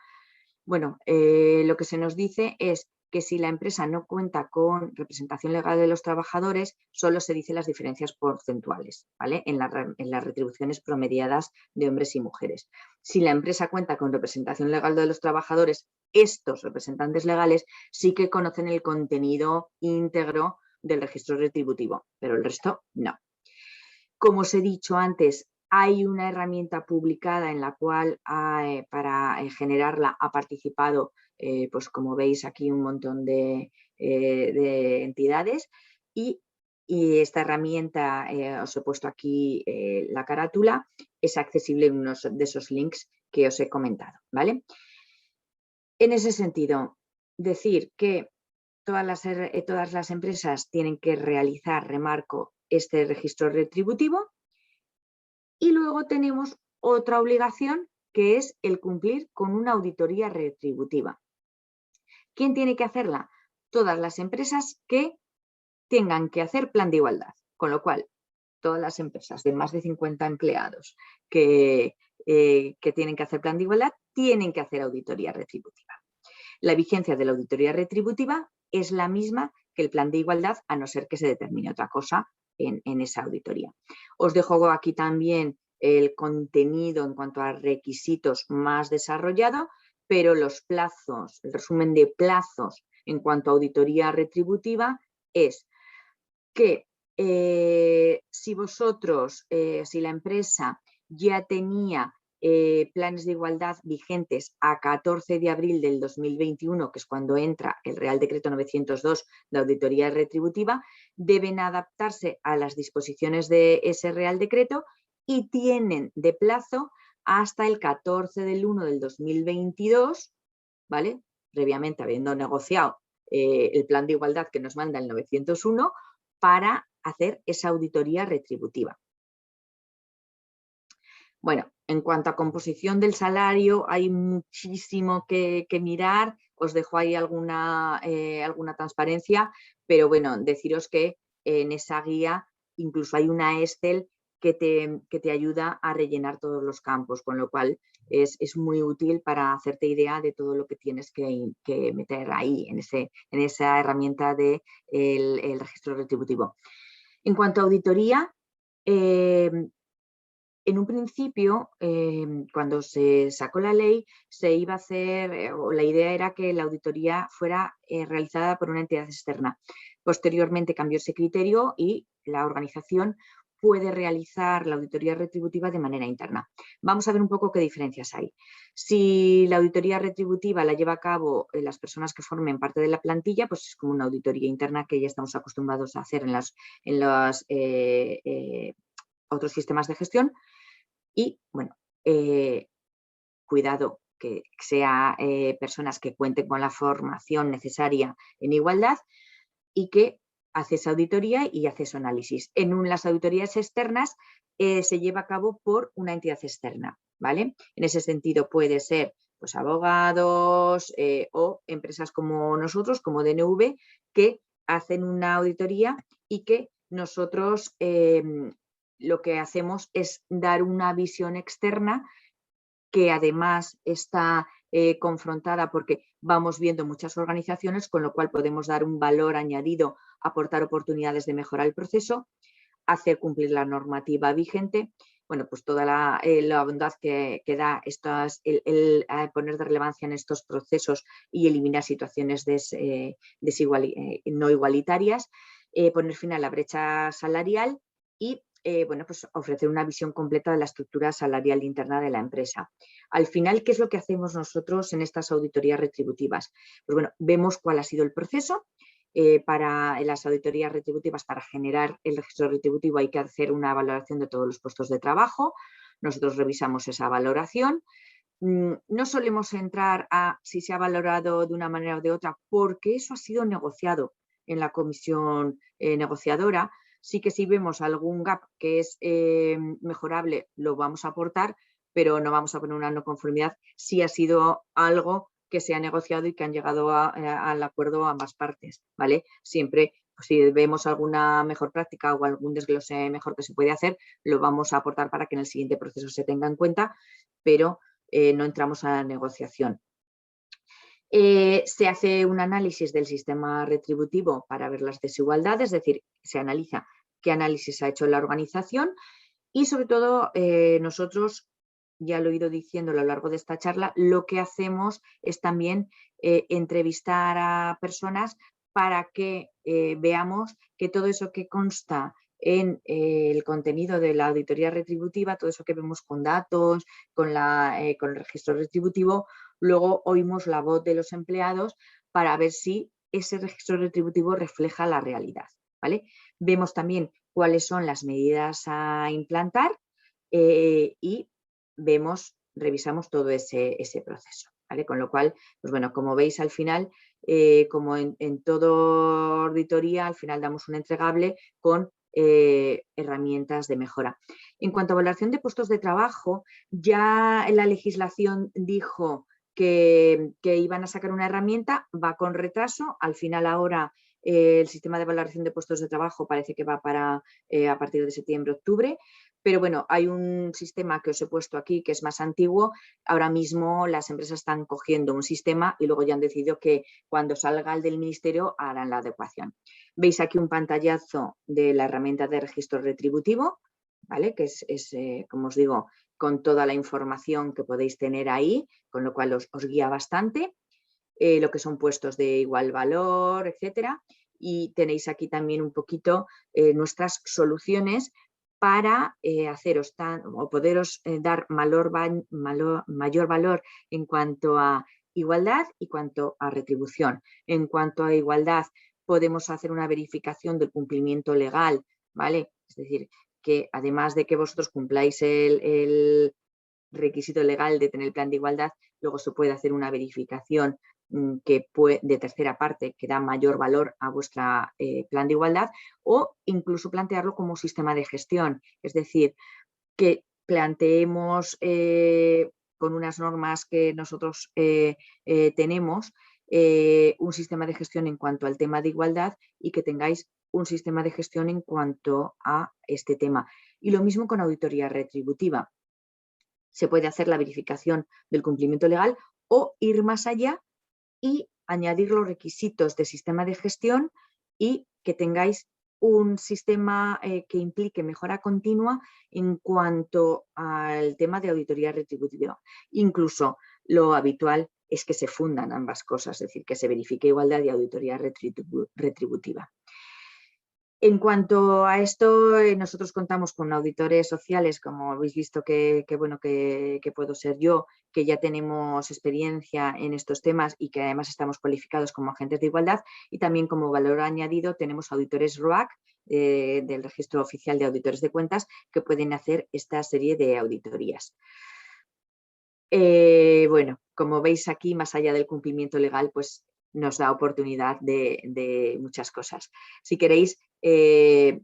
Bueno, lo que se nos dice es que si la empresa no cuenta con representación legal de los trabajadores, solo se dicen las diferencias porcentuales, ¿vale? En las retribuciones promediadas de hombres y mujeres. Si la empresa cuenta con representación legal de los trabajadores, estos representantes legales sí que conocen el contenido íntegro del registro retributivo, pero el resto no. Como os he dicho antes, hay una herramienta publicada en la cual para generarla ha participado, pues como veis aquí, un montón de entidades y esta herramienta, os he puesto aquí la carátula, es accesible en uno de esos links que os he comentado, ¿vale? En ese sentido, decir que todas las empresas tienen que realizar, remarco, este registro retributivo. Y luego tenemos otra obligación, que es el cumplir con una auditoría retributiva. ¿Quién tiene que hacerla? Todas las empresas que tengan que hacer plan de igualdad. Con lo cual, todas las empresas de más de 50 empleados que tienen que hacer plan de igualdad tienen que hacer auditoría retributiva. La vigencia de la auditoría retributiva es la misma que el plan de igualdad, a no ser que se determine otra cosa en esa auditoría. Os dejo aquí también el contenido en cuanto a requisitos más desarrollado, pero los plazos, el resumen de plazos en cuanto a auditoría retributiva es que si la empresa ya tenía planes de igualdad vigentes a 14 de abril del 2021, que es cuando entra el Real Decreto 902 de auditoría retributiva, deben adaptarse a las disposiciones de ese Real Decreto y tienen de plazo hasta el 14 del 1 del 2022, ¿vale? Previamente habiendo negociado el plan de igualdad que nos manda el 901 para hacer esa auditoría retributiva. Bueno, en cuanto a composición del salario, hay muchísimo que mirar. Os dejo ahí alguna transparencia, pero bueno, deciros que en esa guía incluso hay una Excel que te ayuda a rellenar todos los campos, con lo cual es muy útil para hacerte idea de todo lo que tienes que meter ahí en esa herramienta del registro retributivo. En cuanto a auditoría, en un principio, cuando se sacó la ley, se iba a hacer, o la idea era que la auditoría fuera realizada por una entidad externa. Posteriormente cambió ese criterio y la organización puede realizar la auditoría retributiva de manera interna. Vamos a ver un poco qué diferencias hay. Si la auditoría retributiva la lleva a cabo las personas que formen parte de la plantilla, pues es como una auditoría interna que ya estamos acostumbrados a hacer en los otros sistemas de gestión. Y, bueno, cuidado que sea personas que cuenten con la formación necesaria en igualdad y que hace esa auditoría y hace su análisis. En las auditorías externas se lleva a cabo por una entidad externa, ¿vale? En ese sentido puede ser pues, abogados o empresas como nosotros, como DNV, que hacen una auditoría y que nosotros lo que hacemos es dar una visión externa que además está confrontada porque vamos viendo muchas organizaciones, con lo cual podemos dar un valor añadido, aportar oportunidades de mejorar el proceso, hacer cumplir la normativa vigente. Bueno, pues toda la bondad que da el poner de relevancia en estos procesos y eliminar situaciones no igualitarias, poner fin a la brecha salarial y bueno, pues ofrecer una visión completa de la estructura salarial interna de la empresa. Al final, ¿qué es lo que hacemos nosotros en estas auditorías retributivas? Pues bueno, vemos cuál ha sido el proceso. Para las auditorías retributivas, para generar el registro retributivo hay que hacer una valoración de todos los puestos de trabajo. Nosotros revisamos esa valoración. No solemos entrar a si se ha valorado de una manera o de otra, porque eso ha sido negociado en la comisión negociadora. Sí que si vemos algún gap que es mejorable, lo vamos a aportar, pero no vamos a poner una no conformidad si ha sido algo que se ha negociado y que han llegado al acuerdo ambas partes, ¿vale? Siempre, pues, si vemos alguna mejor práctica o algún desglose mejor que se puede hacer, lo vamos a aportar para que en el siguiente proceso se tenga en cuenta, pero no entramos a la negociación. Se hace un análisis del sistema retributivo para ver las desigualdades, es decir, se analiza qué análisis ha hecho la organización y sobre todo nosotros, ya lo he ido diciendo a lo largo de esta charla, lo que hacemos es también entrevistar a personas para que veamos que todo eso que consta en el contenido de la auditoría retributiva, todo eso que vemos con datos, con el registro retributivo, luego oímos la voz de los empleados para ver si ese registro retributivo refleja la realidad, ¿vale? Vemos también cuáles son las medidas a implantar y revisamos todo ese proceso, ¿vale? Con lo cual, pues bueno, como veis al final, como en toda auditoría, al final damos un entregable con herramientas de mejora. En cuanto a valoración de puestos de trabajo, ya la legislación dijo que iban a sacar una herramienta, va con retraso, al final ahora el sistema de valoración de puestos de trabajo parece que va para a partir de septiembre-octubre, pero bueno, hay un sistema que os he puesto aquí que es más antiguo. Ahora mismo las empresas están cogiendo un sistema y luego ya han decidido que cuando salga el del ministerio harán la adecuación. Veis aquí un pantallazo de la herramienta de registro retributivo, ¿vale? Que es como os digo, con toda la información que podéis tener ahí, con lo cual os guía bastante. Lo que son puestos de igual valor, etcétera. Y tenéis aquí también un poquito nuestras soluciones para poderos dar mayor valor en cuanto a igualdad y cuanto a retribución. En cuanto a igualdad, podemos hacer una verificación del cumplimiento legal, ¿vale? Es decir, que además de que vosotros cumpláis el requisito legal de tener el plan de igualdad, luego se puede hacer una verificación de tercera parte que da mayor valor a vuestro plan de igualdad, o incluso plantearlo como un sistema de gestión, es decir, que planteemos con unas normas que nosotros tenemos un sistema de gestión en cuanto al tema de igualdad y que tengáis un sistema de gestión en cuanto a este tema. Y lo mismo con auditoría retributiva. Se puede hacer la verificación del cumplimiento legal o ir más allá y añadir los requisitos de sistema de gestión y que tengáis un sistema que implique mejora continua en cuanto al tema de auditoría retributiva. Incluso lo habitual es que se fundan ambas cosas, es decir, que se verifique igualdad y auditoría retributiva. En cuanto a esto, nosotros contamos con auditores sociales, como habéis visto que puedo ser yo, que ya tenemos experiencia en estos temas y que además estamos cualificados como agentes de igualdad, y también como valor añadido tenemos auditores ROAC del Registro Oficial de Auditores de Cuentas que pueden hacer esta serie de auditorías. Bueno, como veis aquí, más allá del cumplimiento legal, pues nos da oportunidad de muchas cosas. Si queréis,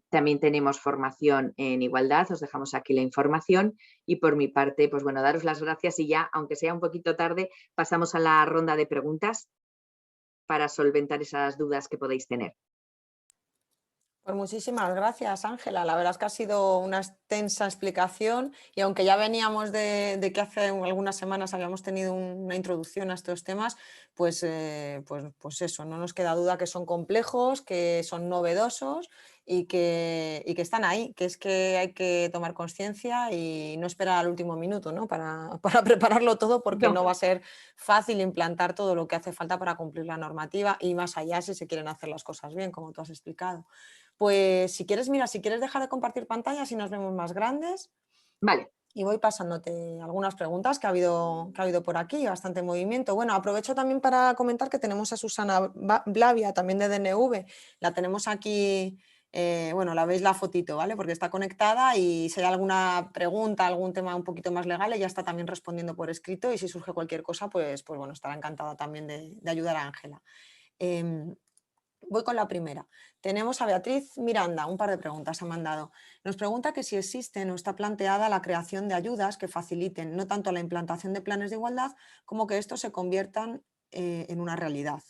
también tenemos formación en igualdad, os dejamos aquí la información y por mi parte, pues bueno, daros las gracias y ya, aunque sea un poquito tarde, pasamos a la ronda de preguntas para solventar esas dudas que podéis tener. Pues muchísimas gracias, Ángela. La verdad es que ha sido una extensa explicación y aunque ya veníamos de que hace algunas semanas habíamos tenido una introducción a estos temas, pues eso, no nos queda duda que son complejos, que son novedosos y que están ahí, que es que hay que tomar conciencia y no esperar al último minuto, ¿no? para prepararlo todo, porque no va a ser fácil implantar todo lo que hace falta para cumplir la normativa y más allá si se quieren hacer las cosas bien, como tú has explicado. Pues si quieres, mira, si quieres dejar de compartir pantalla, si nos vemos más grandes. Vale. Y voy pasándote algunas preguntas que ha habido por aquí, bastante movimiento. Bueno, aprovecho también para comentar que tenemos a Susana Blavia, también de DNV. La tenemos aquí, bueno, la veis la fotito, ¿vale? Porque está conectada y si hay alguna pregunta, algún tema un poquito más legal, ella está también respondiendo por escrito y si surge cualquier cosa, pues bueno, estará encantada también de ayudar a Ángela. Voy con la primera. Tenemos a Beatriz Miranda, un par de preguntas ha mandado. Nos pregunta que si existe o está planteada la creación de ayudas que faciliten no tanto la implantación de planes de igualdad como que estos se conviertan en una realidad.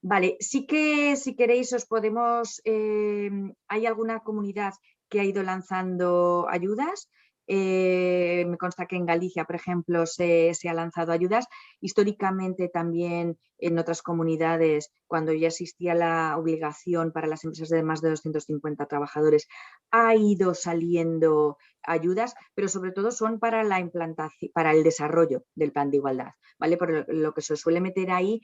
Vale, sí que si queréis os podemos, hay alguna comunidad que ha ido lanzando ayudas. Me consta que en Galicia, por ejemplo, se ha lanzado ayudas. Históricamente también en otras comunidades, cuando ya existía la obligación para las empresas de más de 250 trabajadores, ha ido saliendo ayudas, pero sobre todo son para la implantación, para el desarrollo del plan de igualdad, ¿vale? Por lo que se suele meter ahí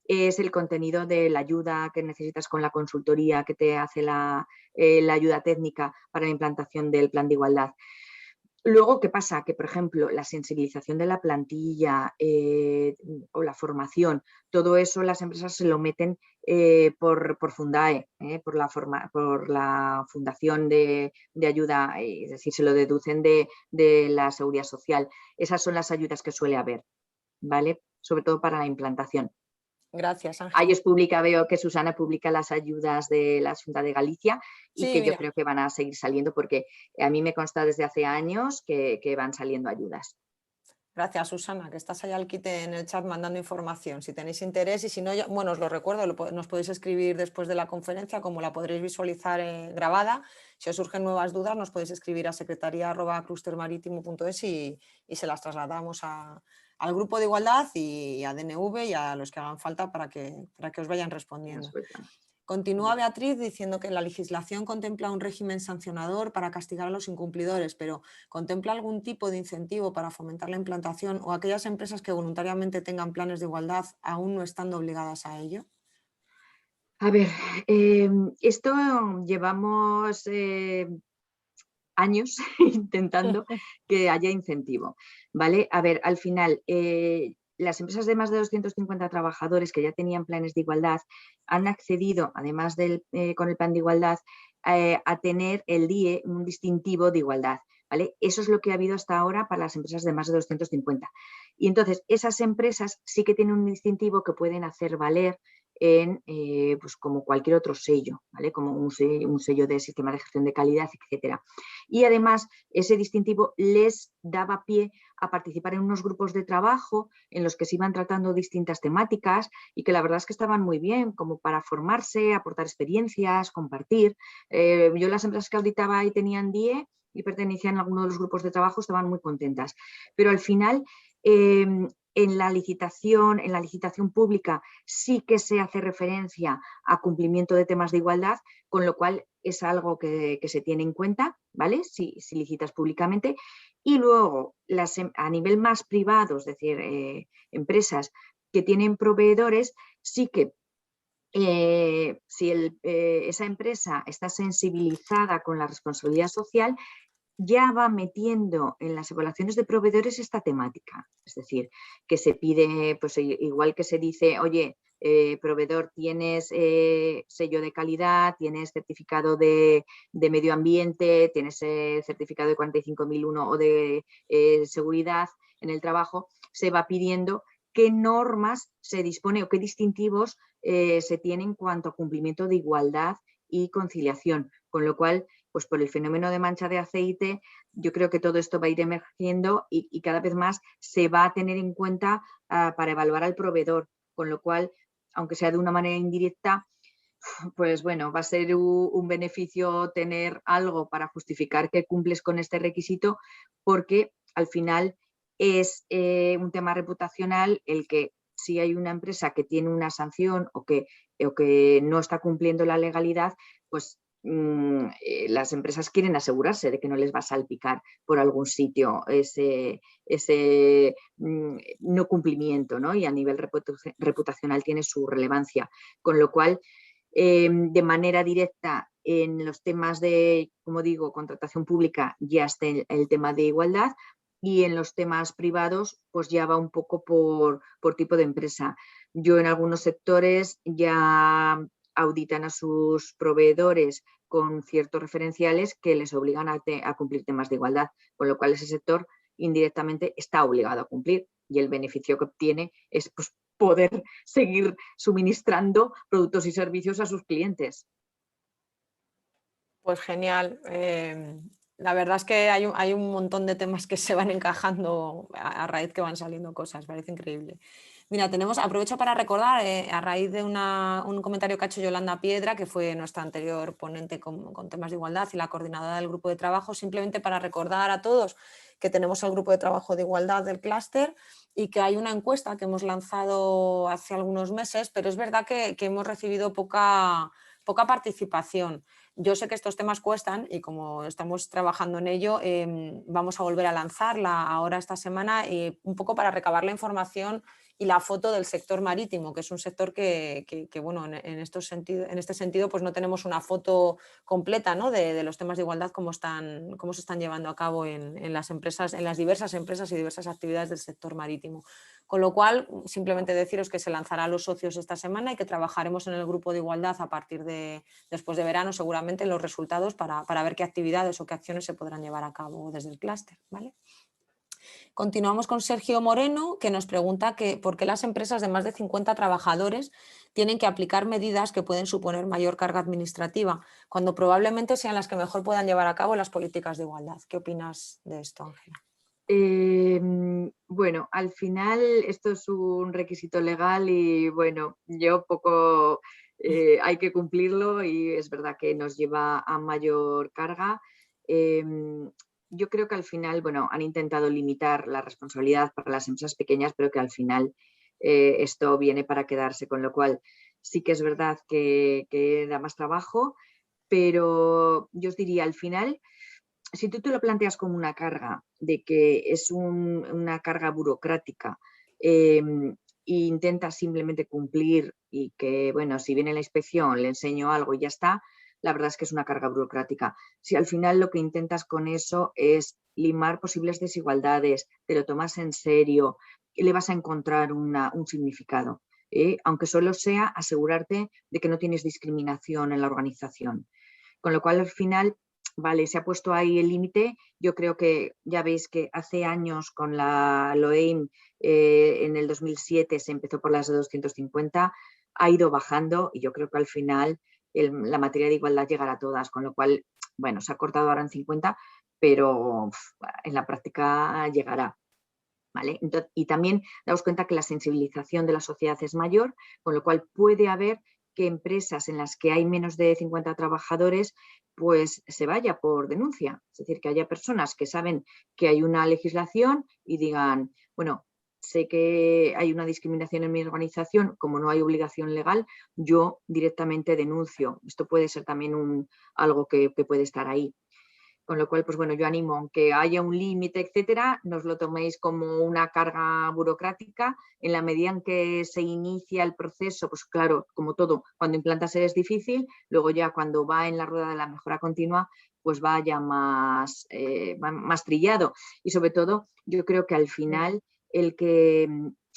es el contenido de la ayuda que necesitas con la consultoría que te hace la ayuda técnica para la implantación del plan de igualdad. Luego, ¿qué pasa? Que, por ejemplo, la sensibilización de la plantilla o la formación, todo eso las empresas se lo meten por Fundae, por la Fundación de Ayuda, es decir, se lo deducen de la Seguridad Social. Esas son las ayudas que suele haber, ¿vale? Sobre todo para la implantación. Gracias, Ángela. Ahí os publica, veo que Susana publica las ayudas de la Xunta de Galicia y sí, que mira, yo creo que van a seguir saliendo porque a mí me consta desde hace años que van saliendo ayudas. Gracias, Susana, que estás ahí al quite en el chat mandando información. Si tenéis interés y si no, bueno, os lo recuerdo, nos podéis escribir después de la conferencia, como la podréis visualizar grabada. Si os surgen nuevas dudas, nos podéis escribir a secretaria@clustermaritimo.es y se las trasladamos al grupo de igualdad y a DNV y a los que hagan falta para que os vayan respondiendo. Continúa Beatriz diciendo que la legislación contempla un régimen sancionador para castigar a los incumplidores, pero ¿contempla algún tipo de incentivo para fomentar la implantación o aquellas empresas que voluntariamente tengan planes de igualdad aún no estando obligadas a ello? A ver, esto llevamos años intentando que haya incentivo, ¿vale? A ver, al final, las empresas de más de 250 trabajadores que ya tenían planes de igualdad han accedido, además con el plan de igualdad, a tener el DIE, un distintivo de igualdad, ¿vale? Eso es lo que ha habido hasta ahora para las empresas de más de 250. Y entonces, esas empresas sí que tienen un distintivo que pueden hacer valer pues como cualquier otro sello, ¿vale? Como un sello de sistema de gestión de calidad, etcétera. Y además ese distintivo les daba pie a participar en unos grupos de trabajo en los que se iban tratando distintas temáticas y que la verdad es que estaban muy bien, como para formarse, aportar experiencias, compartir. Yo las empresas que auditaba y tenían DIE y pertenecían a alguno de los grupos de trabajo estaban muy contentas. Pero al final, en la licitación pública sí que se hace referencia a cumplimiento de temas de igualdad, con lo cual es algo que se tiene en cuenta, ¿vale? Si licitas públicamente. Y luego, a nivel más privado, es decir, empresas que tienen proveedores, sí que si esa empresa está sensibilizada con la responsabilidad social, ya va metiendo en las evaluaciones de proveedores esta temática. Es decir, que se pide, pues igual que se dice, oye, proveedor, tienes sello de calidad, tienes certificado de medio ambiente, tienes certificado de 45001 o de seguridad en el trabajo, se va pidiendo qué normas se dispone o qué distintivos se tienen en cuanto a cumplimiento de igualdad y conciliación, con lo cual, pues por el fenómeno de mancha de aceite, yo creo que todo esto va a ir emergiendo y cada vez más se va a tener en cuenta para evaluar al proveedor, con lo cual, aunque sea de una manera indirecta, pues bueno, va a ser un beneficio tener algo para justificar que cumples con este requisito, porque al final es un tema reputacional el que si hay una empresa que tiene una sanción o que no está cumpliendo la legalidad, pues las empresas quieren asegurarse de que no les va a salpicar por algún sitio ese no cumplimiento, ¿no? Y a nivel reputacional tiene su relevancia. Con lo cual, de manera directa en los temas de, como digo, contratación pública ya está el tema de igualdad, y en los temas privados pues ya va un poco por tipo de empresa. Yo en algunos sectores ya auditan a sus proveedores con ciertos referenciales que les obligan a cumplir temas de igualdad, con lo cual ese sector indirectamente está obligado a cumplir, y el beneficio que obtiene es pues, poder seguir suministrando productos y servicios a sus clientes. Pues genial. La verdad es que hay un montón de temas que se van encajando a raíz que van saliendo cosas, parece increíble. Mira, aprovecho para recordar, a raíz de un comentario que ha hecho Yolanda Piedra, que fue nuestra anterior ponente con temas de igualdad y la coordinadora del grupo de trabajo, simplemente para recordar a todos que tenemos el grupo de trabajo de igualdad del clúster y que hay una encuesta que hemos lanzado hace algunos meses, pero es verdad que hemos recibido poca participación. Yo sé que estos temas cuestan y como estamos trabajando en ello, vamos a volver a lanzarla ahora esta semana, un poco para recabar la información y la foto del sector marítimo, que es un sector que bueno, en este sentido pues no tenemos una foto completa, ¿no? de los temas de igualdad, cómo se están llevando a cabo en las empresas, en las diversas empresas y diversas actividades del sector marítimo. Con lo cual, simplemente deciros que se lanzará a los socios esta semana y que trabajaremos en el grupo de igualdad a partir de después de verano, seguramente, los resultados para ver qué actividades o qué acciones se podrán llevar a cabo desde el clúster, ¿vale? Continuamos con Sergio Moreno, que nos pregunta por qué las empresas de más de 50 trabajadores tienen que aplicar medidas que pueden suponer mayor carga administrativa, cuando probablemente sean las que mejor puedan llevar a cabo las políticas de igualdad. ¿Qué opinas de esto, Ángela? Bueno, al final esto es un requisito legal y bueno, yo poco hay que cumplirlo y es verdad que nos lleva a mayor carga. Yo creo que al final, bueno, han intentado limitar la responsabilidad para las empresas pequeñas, pero que al final esto viene para quedarse, con lo cual sí que es verdad que da más trabajo, pero yo os diría, al final, si tú te lo planteas como una carga, de que es una carga burocrática e intentas simplemente cumplir y que, bueno, si viene la inspección le enseño algo y ya está, la verdad es que es una carga burocrática. Si al final lo que intentas con eso es limar posibles desigualdades, te lo tomas en serio y le vas a encontrar un significado, aunque solo sea asegurarte de que no tienes discriminación en la organización. Con lo cual, al final, vale, se ha puesto ahí el límite. Yo creo que ya veis que hace años con la LOEIM, en el 2007 se empezó por las de 250, ha ido bajando y yo creo que al final la materia de igualdad llegará a todas, con lo cual, bueno, se ha cortado ahora en 50, pero en la práctica llegará. ¿Vale? Entonces, y también daos cuenta que la sensibilización de la sociedad es mayor, con lo cual puede haber que empresas en las que hay menos de 50 trabajadores pues se vaya por denuncia. Es decir, que haya personas que saben que hay una legislación y digan, bueno, sé que hay una discriminación en mi organización, como no hay obligación legal, yo directamente denuncio. Esto puede ser también algo que puede estar ahí. Con lo cual, pues bueno, yo animo, aunque haya un límite, etcétera, no os lo toméis como una carga burocrática. En la medida en que se inicia el proceso, pues claro, como todo, cuando implantas es difícil, luego ya cuando va en la rueda de la mejora continua, pues va ya más trillado. Y sobre todo, yo creo que al final el que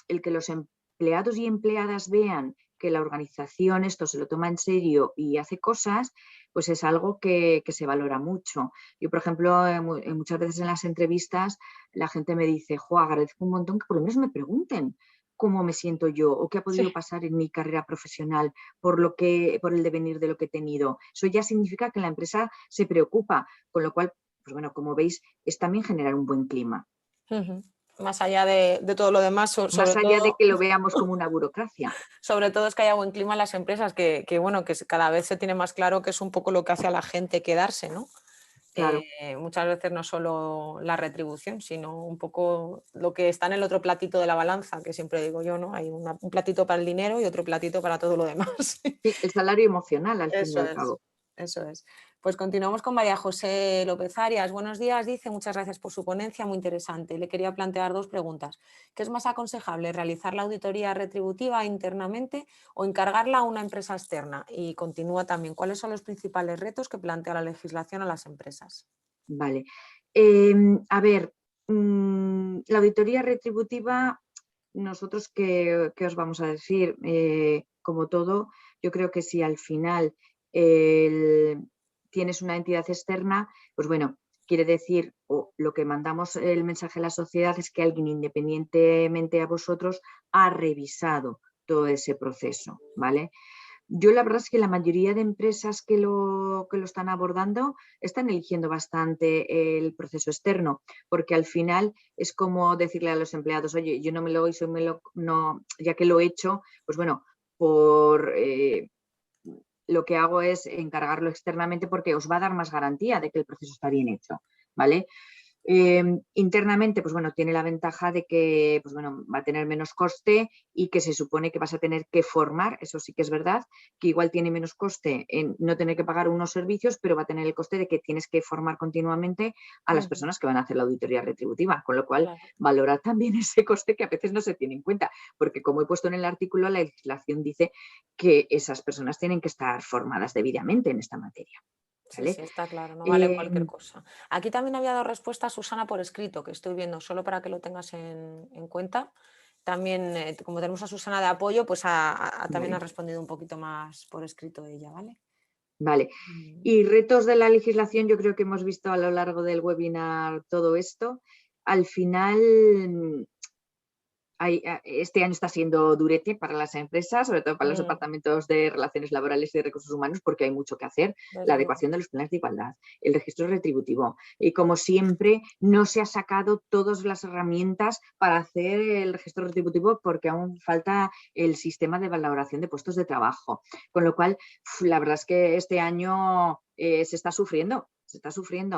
los empleados y empleadas vean que la organización esto se lo toma en serio y hace cosas, pues es algo que se valora mucho. Yo, por ejemplo, muchas veces en las entrevistas la gente me dice, jo, agradezco un montón que por lo menos me pregunten cómo me siento yo o qué ha podido pasar en mi carrera profesional por el devenir de lo que he tenido. Eso ya significa que la empresa se preocupa, con lo cual, pues bueno, como veis, es también generar un buen clima. Más allá de todo lo demás, más allá de que lo veamos como una burocracia. Sobre todo es que haya buen clima en las empresas, que bueno, que cada vez se tiene más claro que es un poco lo que hace a la gente quedarse, ¿no? Claro. Muchas veces no solo la retribución, sino un poco lo que está en el otro platito de la balanza, que siempre digo yo, ¿no? Hay un platito para el dinero y otro platito para todo lo demás. Sí, el salario emocional, al fin y Eso al es, cabo. eso es. Pues continuamos con María José López Arias. Buenos días, dice, muchas gracias por su ponencia, muy interesante. Le quería plantear 2 preguntas. ¿Qué es más aconsejable, realizar la auditoría retributiva internamente o encargarla a una empresa externa? Y continúa también, ¿cuáles son los principales retos que plantea la legislación a las empresas? Vale. A ver, la auditoría retributiva, nosotros, ¿qué os vamos a decir? Como todo, yo creo que si al final tienes una entidad externa, pues bueno, quiere decir, o lo que mandamos el mensaje a la sociedad es que alguien independientemente a vosotros ha revisado todo ese proceso, ¿vale? Yo la verdad es que la mayoría de empresas que lo están abordando están eligiendo bastante el proceso externo, porque al final es como decirle a los empleados, oye, yo no me lo hice, no, ya que lo he hecho, pues bueno, lo que hago es encargarlo externamente porque os va a dar más garantía de que el proceso está bien hecho, ¿vale? Internamente, pues bueno, tiene la ventaja de que pues bueno, va a tener menos coste y que se supone que vas a tener que formar, eso sí que es verdad, que igual tiene menos coste en no tener que pagar unos servicios, pero va a tener el coste de que tienes que formar continuamente a las personas que van a hacer la auditoría retributiva, con lo cual Claro. valorar también ese coste que a veces no se tiene en cuenta, porque como he puesto en el artículo, la legislación dice que esas personas tienen que estar formadas debidamente en esta materia. Sí, ¿Vale? sí, está claro, no vale cualquier cosa. Aquí también había dado respuesta a Susana por escrito, que estoy viendo, solo para que lo tengas en cuenta. También, como tenemos a Susana de apoyo, pues también ha Vale. respondido un poquito más por escrito ella, ¿vale? Vale. Y retos de la legislación, yo creo que hemos visto a lo largo del webinar todo esto. Al final, este año está siendo durete para las empresas, sobre todo para los departamentos de Relaciones Laborales y de Recursos Humanos, porque hay mucho que hacer. La Desde luego. adecuación de los planes de igualdad, el registro retributivo. Y como siempre, no se ha sacado todas las herramientas para hacer el registro retributivo porque aún falta el sistema de valoración de puestos de trabajo. Con lo cual, la verdad es que este año se está sufriendo,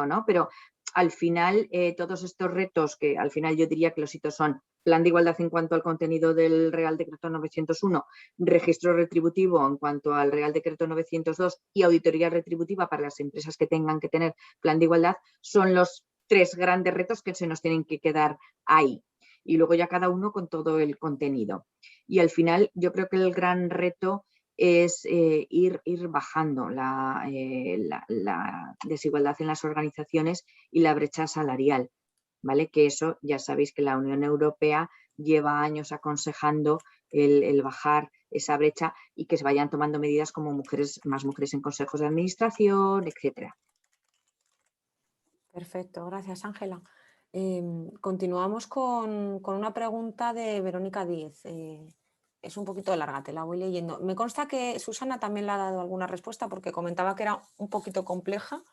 ¿no? Pero al final, todos estos retos, que al final yo diría que los hitos son plan de igualdad en cuanto al contenido del Real Decreto 901, registro retributivo en cuanto al Real Decreto 902 y auditoría retributiva para las empresas que tengan que tener plan de igualdad, son los 3 grandes retos que se nos tienen que quedar ahí. Y luego ya cada uno con todo el contenido. Y al final yo creo que el gran reto es ir bajando la desigualdad en las organizaciones y la brecha salarial. ¿Vale? Que eso ya sabéis que la Unión Europea lleva años aconsejando el bajar esa brecha y que se vayan tomando medidas como más mujeres en consejos de administración, etcétera. Perfecto, gracias Ángela. Continuamos con una pregunta de Verónica Díez. Es un poquito larga, te la voy leyendo. Me consta que Susana también le ha dado alguna respuesta porque comentaba que era un poquito compleja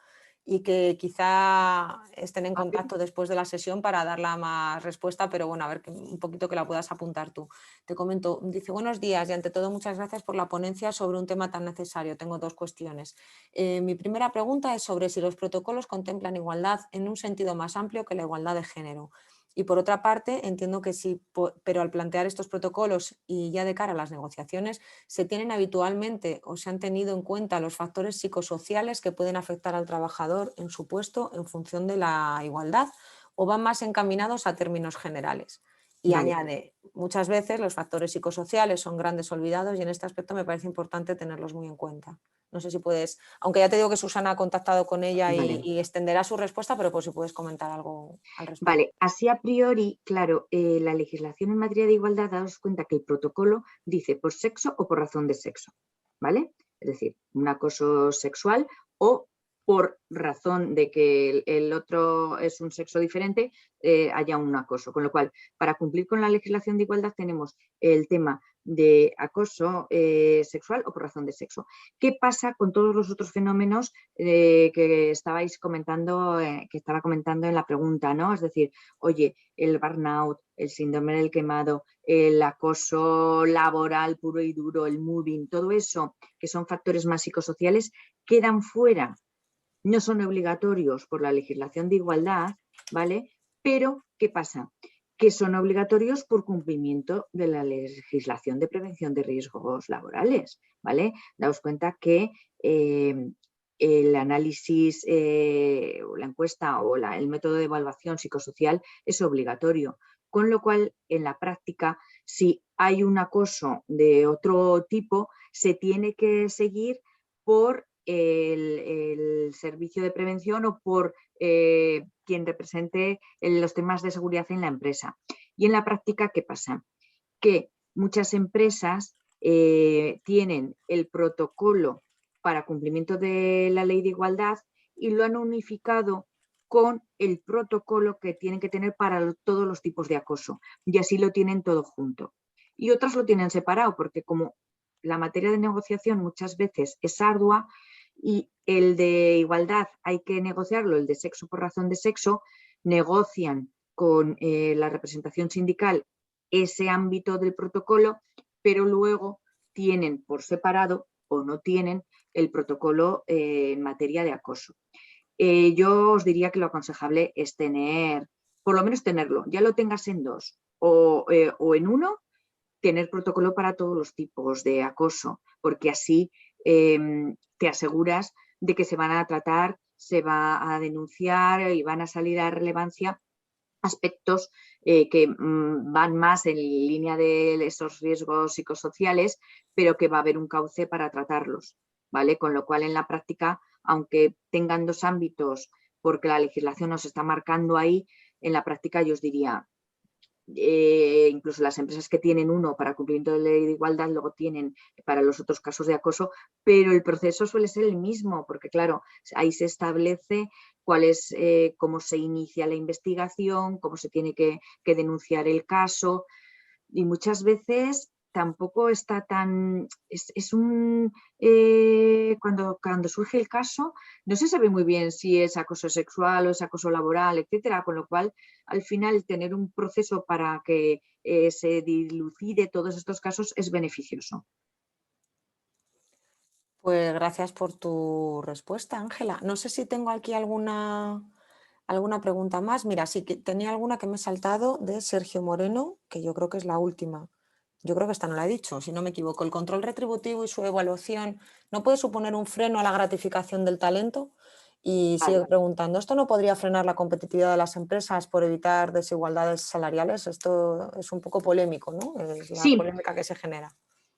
y que quizá estén en contacto después de la sesión para darla más respuesta, pero bueno, a ver un poquito que la puedas apuntar tú. Te comento, dice, buenos días y ante todo muchas gracias por la ponencia sobre un tema tan necesario. Tengo 2 cuestiones. Mi primera pregunta es sobre si los protocolos contemplan igualdad en un sentido más amplio que la igualdad de género. Y por otra parte, entiendo que sí, pero al plantear estos protocolos y ya de cara a las negociaciones, ¿se tienen habitualmente o se han tenido en cuenta los factores psicosociales que pueden afectar al trabajador en su puesto en función de la igualdad o van más encaminados a términos generales? Y Vale. añade, muchas veces los factores psicosociales son grandes olvidados y en este aspecto me parece importante tenerlos muy en cuenta. No sé si puedes, aunque ya te digo que Susana ha contactado con ella Vale. y extenderá su respuesta, pero por si puedes comentar algo al respecto. Vale, así a priori, claro, la legislación en materia de igualdad, daos cuenta que el protocolo dice por sexo o por razón de sexo, ¿vale? Es decir, un acoso sexual o por razón de que el otro es un sexo diferente, haya un acoso. Con lo cual, para cumplir con la legislación de igualdad tenemos el tema de acoso sexual o por razón de sexo. ¿Qué pasa con todos los otros fenómenos que estabais comentando, que estaba comentando en la pregunta, ¿no? Es decir, oye, el burnout, el síndrome del quemado, el acoso laboral puro y duro, el mobbing, todo eso, que son factores más psicosociales, quedan fuera. no son obligatorios por la legislación de igualdad, ¿vale? Pero, ¿qué pasa? Que son obligatorios por cumplimiento de la legislación de prevención de riesgos laborales, ¿vale? Daos cuenta que el análisis, la encuesta o el método de evaluación psicosocial es obligatorio, con lo cual en la práctica, si hay un acoso de otro tipo, se tiene que seguir por el servicio de prevención o por quien represente los temas de seguridad en la empresa. Y en la práctica, ¿qué pasa? Que muchas empresas tienen el protocolo para cumplimiento de la ley de igualdad y lo han unificado con el protocolo que tienen que tener para todos los tipos de acoso, y así lo tienen todo junto. Y otras lo tienen separado, porque como la materia de negociación muchas veces es ardua y el de igualdad hay que negociarlo, el de sexo por razón de sexo, negocian con la representación sindical ese ámbito del protocolo, pero luego tienen por separado o no tienen el protocolo en materia de acoso. Yo os diría que lo aconsejable es tener, por lo menos tenerlo, ya lo tengas en 2 o en 1, tener protocolo para todos los tipos de acoso, porque así te aseguras de que se van a tratar, se va a denunciar y van a salir a relevancia aspectos que van más en línea de esos riesgos psicosociales, pero que va a haber un cauce para tratarlos, ¿vale? Con lo cual, en la práctica, aunque tengan 2 ámbitos, porque la legislación nos está marcando ahí, en la práctica yo os diría, incluso las empresas que tienen uno para cumplimiento de la ley de igualdad, luego tienen para los otros casos de acoso, pero el proceso suele ser el mismo, porque claro, ahí se establece cuál es, cómo se inicia la investigación, cómo se tiene que denunciar el caso, y muchas veces tampoco está tan... cuando surge el caso no se sabe muy bien si es acoso sexual o es acoso laboral, etcétera, con lo cual al final tener un proceso para que se dilucide todos estos casos es beneficioso. Pues gracias por tu respuesta, Ángela. No sé si tengo aquí alguna pregunta más. Mira, sí que tenía alguna que me he saltado de Sergio Moreno, que yo creo que es la última. Yo creo que esta no la he dicho, si no me equivoco. ¿El control retributivo y su evaluación no puede suponer un freno a la gratificación del talento? Y sigue preguntando, ¿esto no podría frenar la competitividad de las empresas por evitar desigualdades salariales? Esto es un poco polémico, ¿no? Es la polémica que se genera.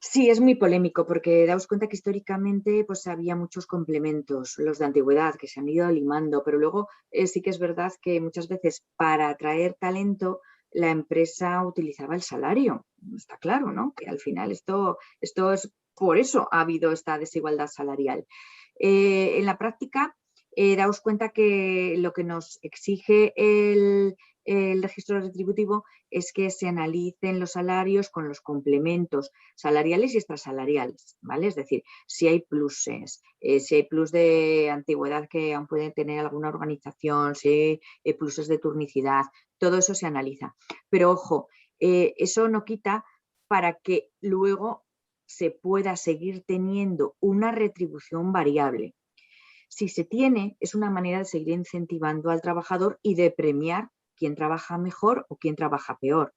Sí, es muy polémico porque daos cuenta que históricamente pues había muchos complementos, los de antigüedad, que se han ido limando, pero luego sí que es verdad que muchas veces para atraer talento la empresa utilizaba el salario. Está claro, ¿no? Que al final esto es por eso ha habido esta desigualdad salarial. En la práctica, daos cuenta que lo que nos exige el registro retributivo es que se analicen los salarios con los complementos salariales y extrasalariales, ¿vale? Es decir, si hay pluses, si hay plus de antigüedad que aún puede tener alguna organización, si hay pluses de turnicidad, todo eso se analiza. Pero ojo, eso no quita para que luego se pueda seguir teniendo una retribución variable. Si se tiene, es una manera de seguir incentivando al trabajador y de premiar quién trabaja mejor o quién trabaja peor.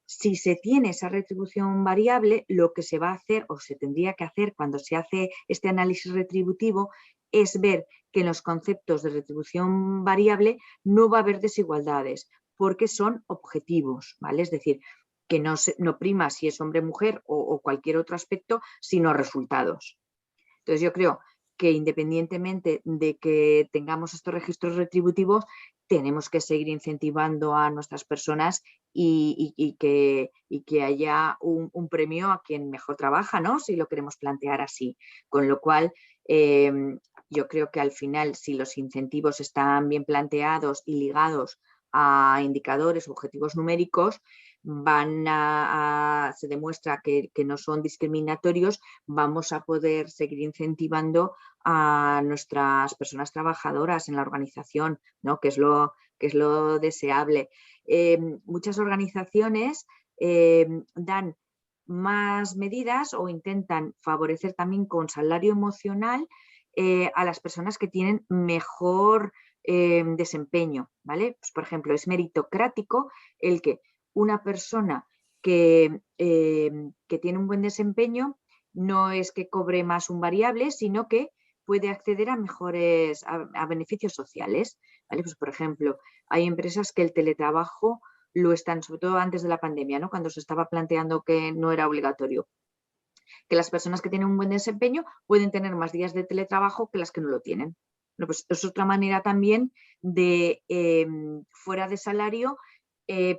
Si se tiene esa retribución variable, lo que se va a hacer o se tendría que hacer cuando se hace este análisis retributivo es ver que en los conceptos de retribución variable no va a haber desigualdades porque son objetivos, ¿vale? Es decir, que no prima si es hombre, mujer o cualquier otro aspecto, sino resultados. Entonces yo creo que independientemente de que tengamos estos registros retributivos, tenemos que seguir incentivando a nuestras personas y que haya un premio a quien mejor trabaja, ¿no? Si lo queremos plantear así. Con lo cual, yo creo que al final, si los incentivos están bien planteados y ligados a indicadores, objetivos numéricos, se demuestra que no son discriminatorios, vamos a poder seguir incentivando a nuestras personas trabajadoras en la organización, ¿no? que es lo deseable. Muchas organizaciones dan más medidas o intentan favorecer también con salario emocional a las personas que tienen mejor desempeño, ¿vale? Pues, por ejemplo, es meritocrático el que una persona que tiene un buen desempeño no es que cobre más un variable, sino que puede acceder a mejores, a beneficios sociales, ¿vale? Pues, por ejemplo, hay empresas que el teletrabajo lo están, sobre todo antes de la pandemia, ¿no? Cuando se estaba planteando que no era obligatorio, que las personas que tienen un buen desempeño pueden tener más días de teletrabajo que las que no lo tienen. Bueno, pues es otra manera también de, fuera de salario,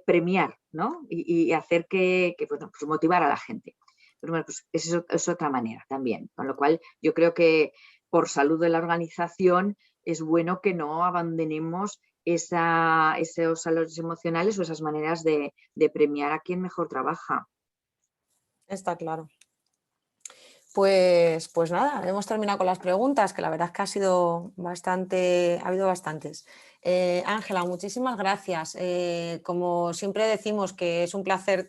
premiar, ¿no? Y hacer que bueno, pues motivar a la gente. Pero bueno, pues es otra manera también. Con lo cual, yo creo que por salud de la organización es bueno que no abandonemos esos salarios emocionales o esas maneras de premiar a quien mejor trabaja. Está claro. Pues nada, hemos terminado con las preguntas, que la verdad es que ha sido bastante, ha habido bastantes. Ángela, muchísimas gracias. Como siempre decimos que es un placer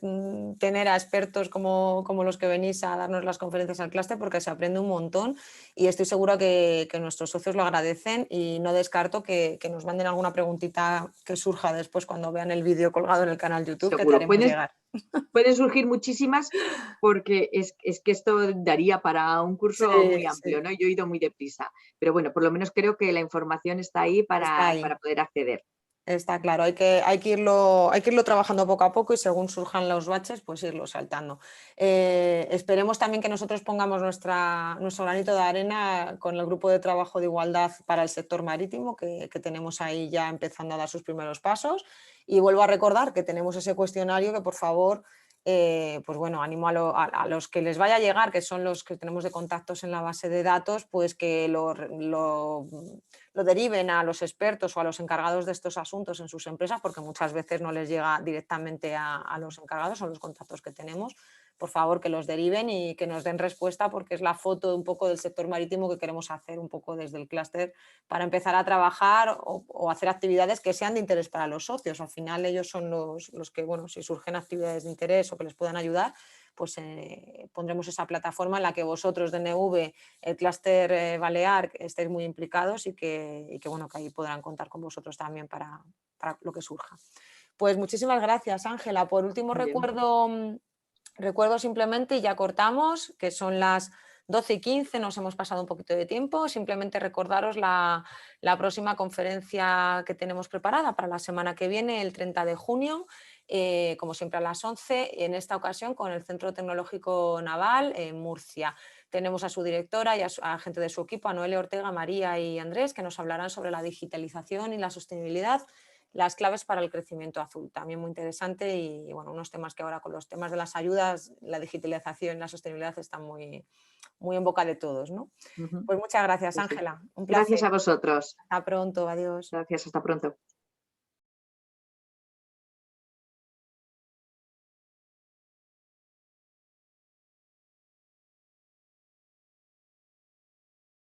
tener a expertos como los que venís a darnos las conferencias al clúster, porque se aprende un montón y estoy segura que nuestros socios lo agradecen, y no descarto que nos manden alguna preguntita que surja después cuando vean el vídeo colgado en el canal YouTube. Seguro. Que te haremos llegar. Pueden surgir muchísimas, porque es que esto daría para un curso muy amplio, ¿no? Yo he ido muy deprisa, pero bueno, por lo menos creo que la información está ahí para poder acceder. Está claro, hay que irlo trabajando poco a poco y según surjan los baches, pues irlo saltando. Esperemos también que nosotros pongamos nuestro granito de arena con el grupo de trabajo de igualdad para el sector marítimo, que tenemos ahí ya empezando a dar sus primeros pasos. Y vuelvo a recordar que tenemos ese cuestionario que, por favor, pues bueno, animo a los que les vaya a llegar, que son los que tenemos de contactos en la base de datos, pues que lo deriven a los expertos o a los encargados de estos asuntos en sus empresas, porque muchas veces no les llega directamente a los encargados o a los contactos que tenemos. Por favor, que los deriven y que nos den respuesta, porque es la foto un poco del sector marítimo que queremos hacer un poco desde el clúster para empezar a trabajar o hacer actividades que sean de interés para los socios. Al final ellos son los que, bueno, si surgen actividades de interés o que les puedan ayudar, pues pondremos esa plataforma en la que vosotros, DNV, el clúster Balear, estéis muy implicados y que bueno, que ahí podrán contar con vosotros también para lo que surja. Pues muchísimas gracias, Ángela. Por último, recuerdo simplemente, y ya cortamos, que son las 12:15, nos hemos pasado un poquito de tiempo. Simplemente recordaros la próxima conferencia que tenemos preparada para la semana que viene, el 30 de junio, como siempre a las 11, en esta ocasión con el Centro Tecnológico Naval en Murcia. Tenemos a su directora y a gente de su equipo, a Noelia Ortega, María y Andrés, que nos hablarán sobre la digitalización y la sostenibilidad, las claves para el crecimiento azul. También muy interesante y bueno, unos temas que ahora con los temas de las ayudas, la digitalización y la sostenibilidad están muy en boca de todos, ¿no? Pues muchas gracias, Ángela. Un placer. Gracias a vosotros. Hasta pronto, adiós. Gracias, hasta pronto.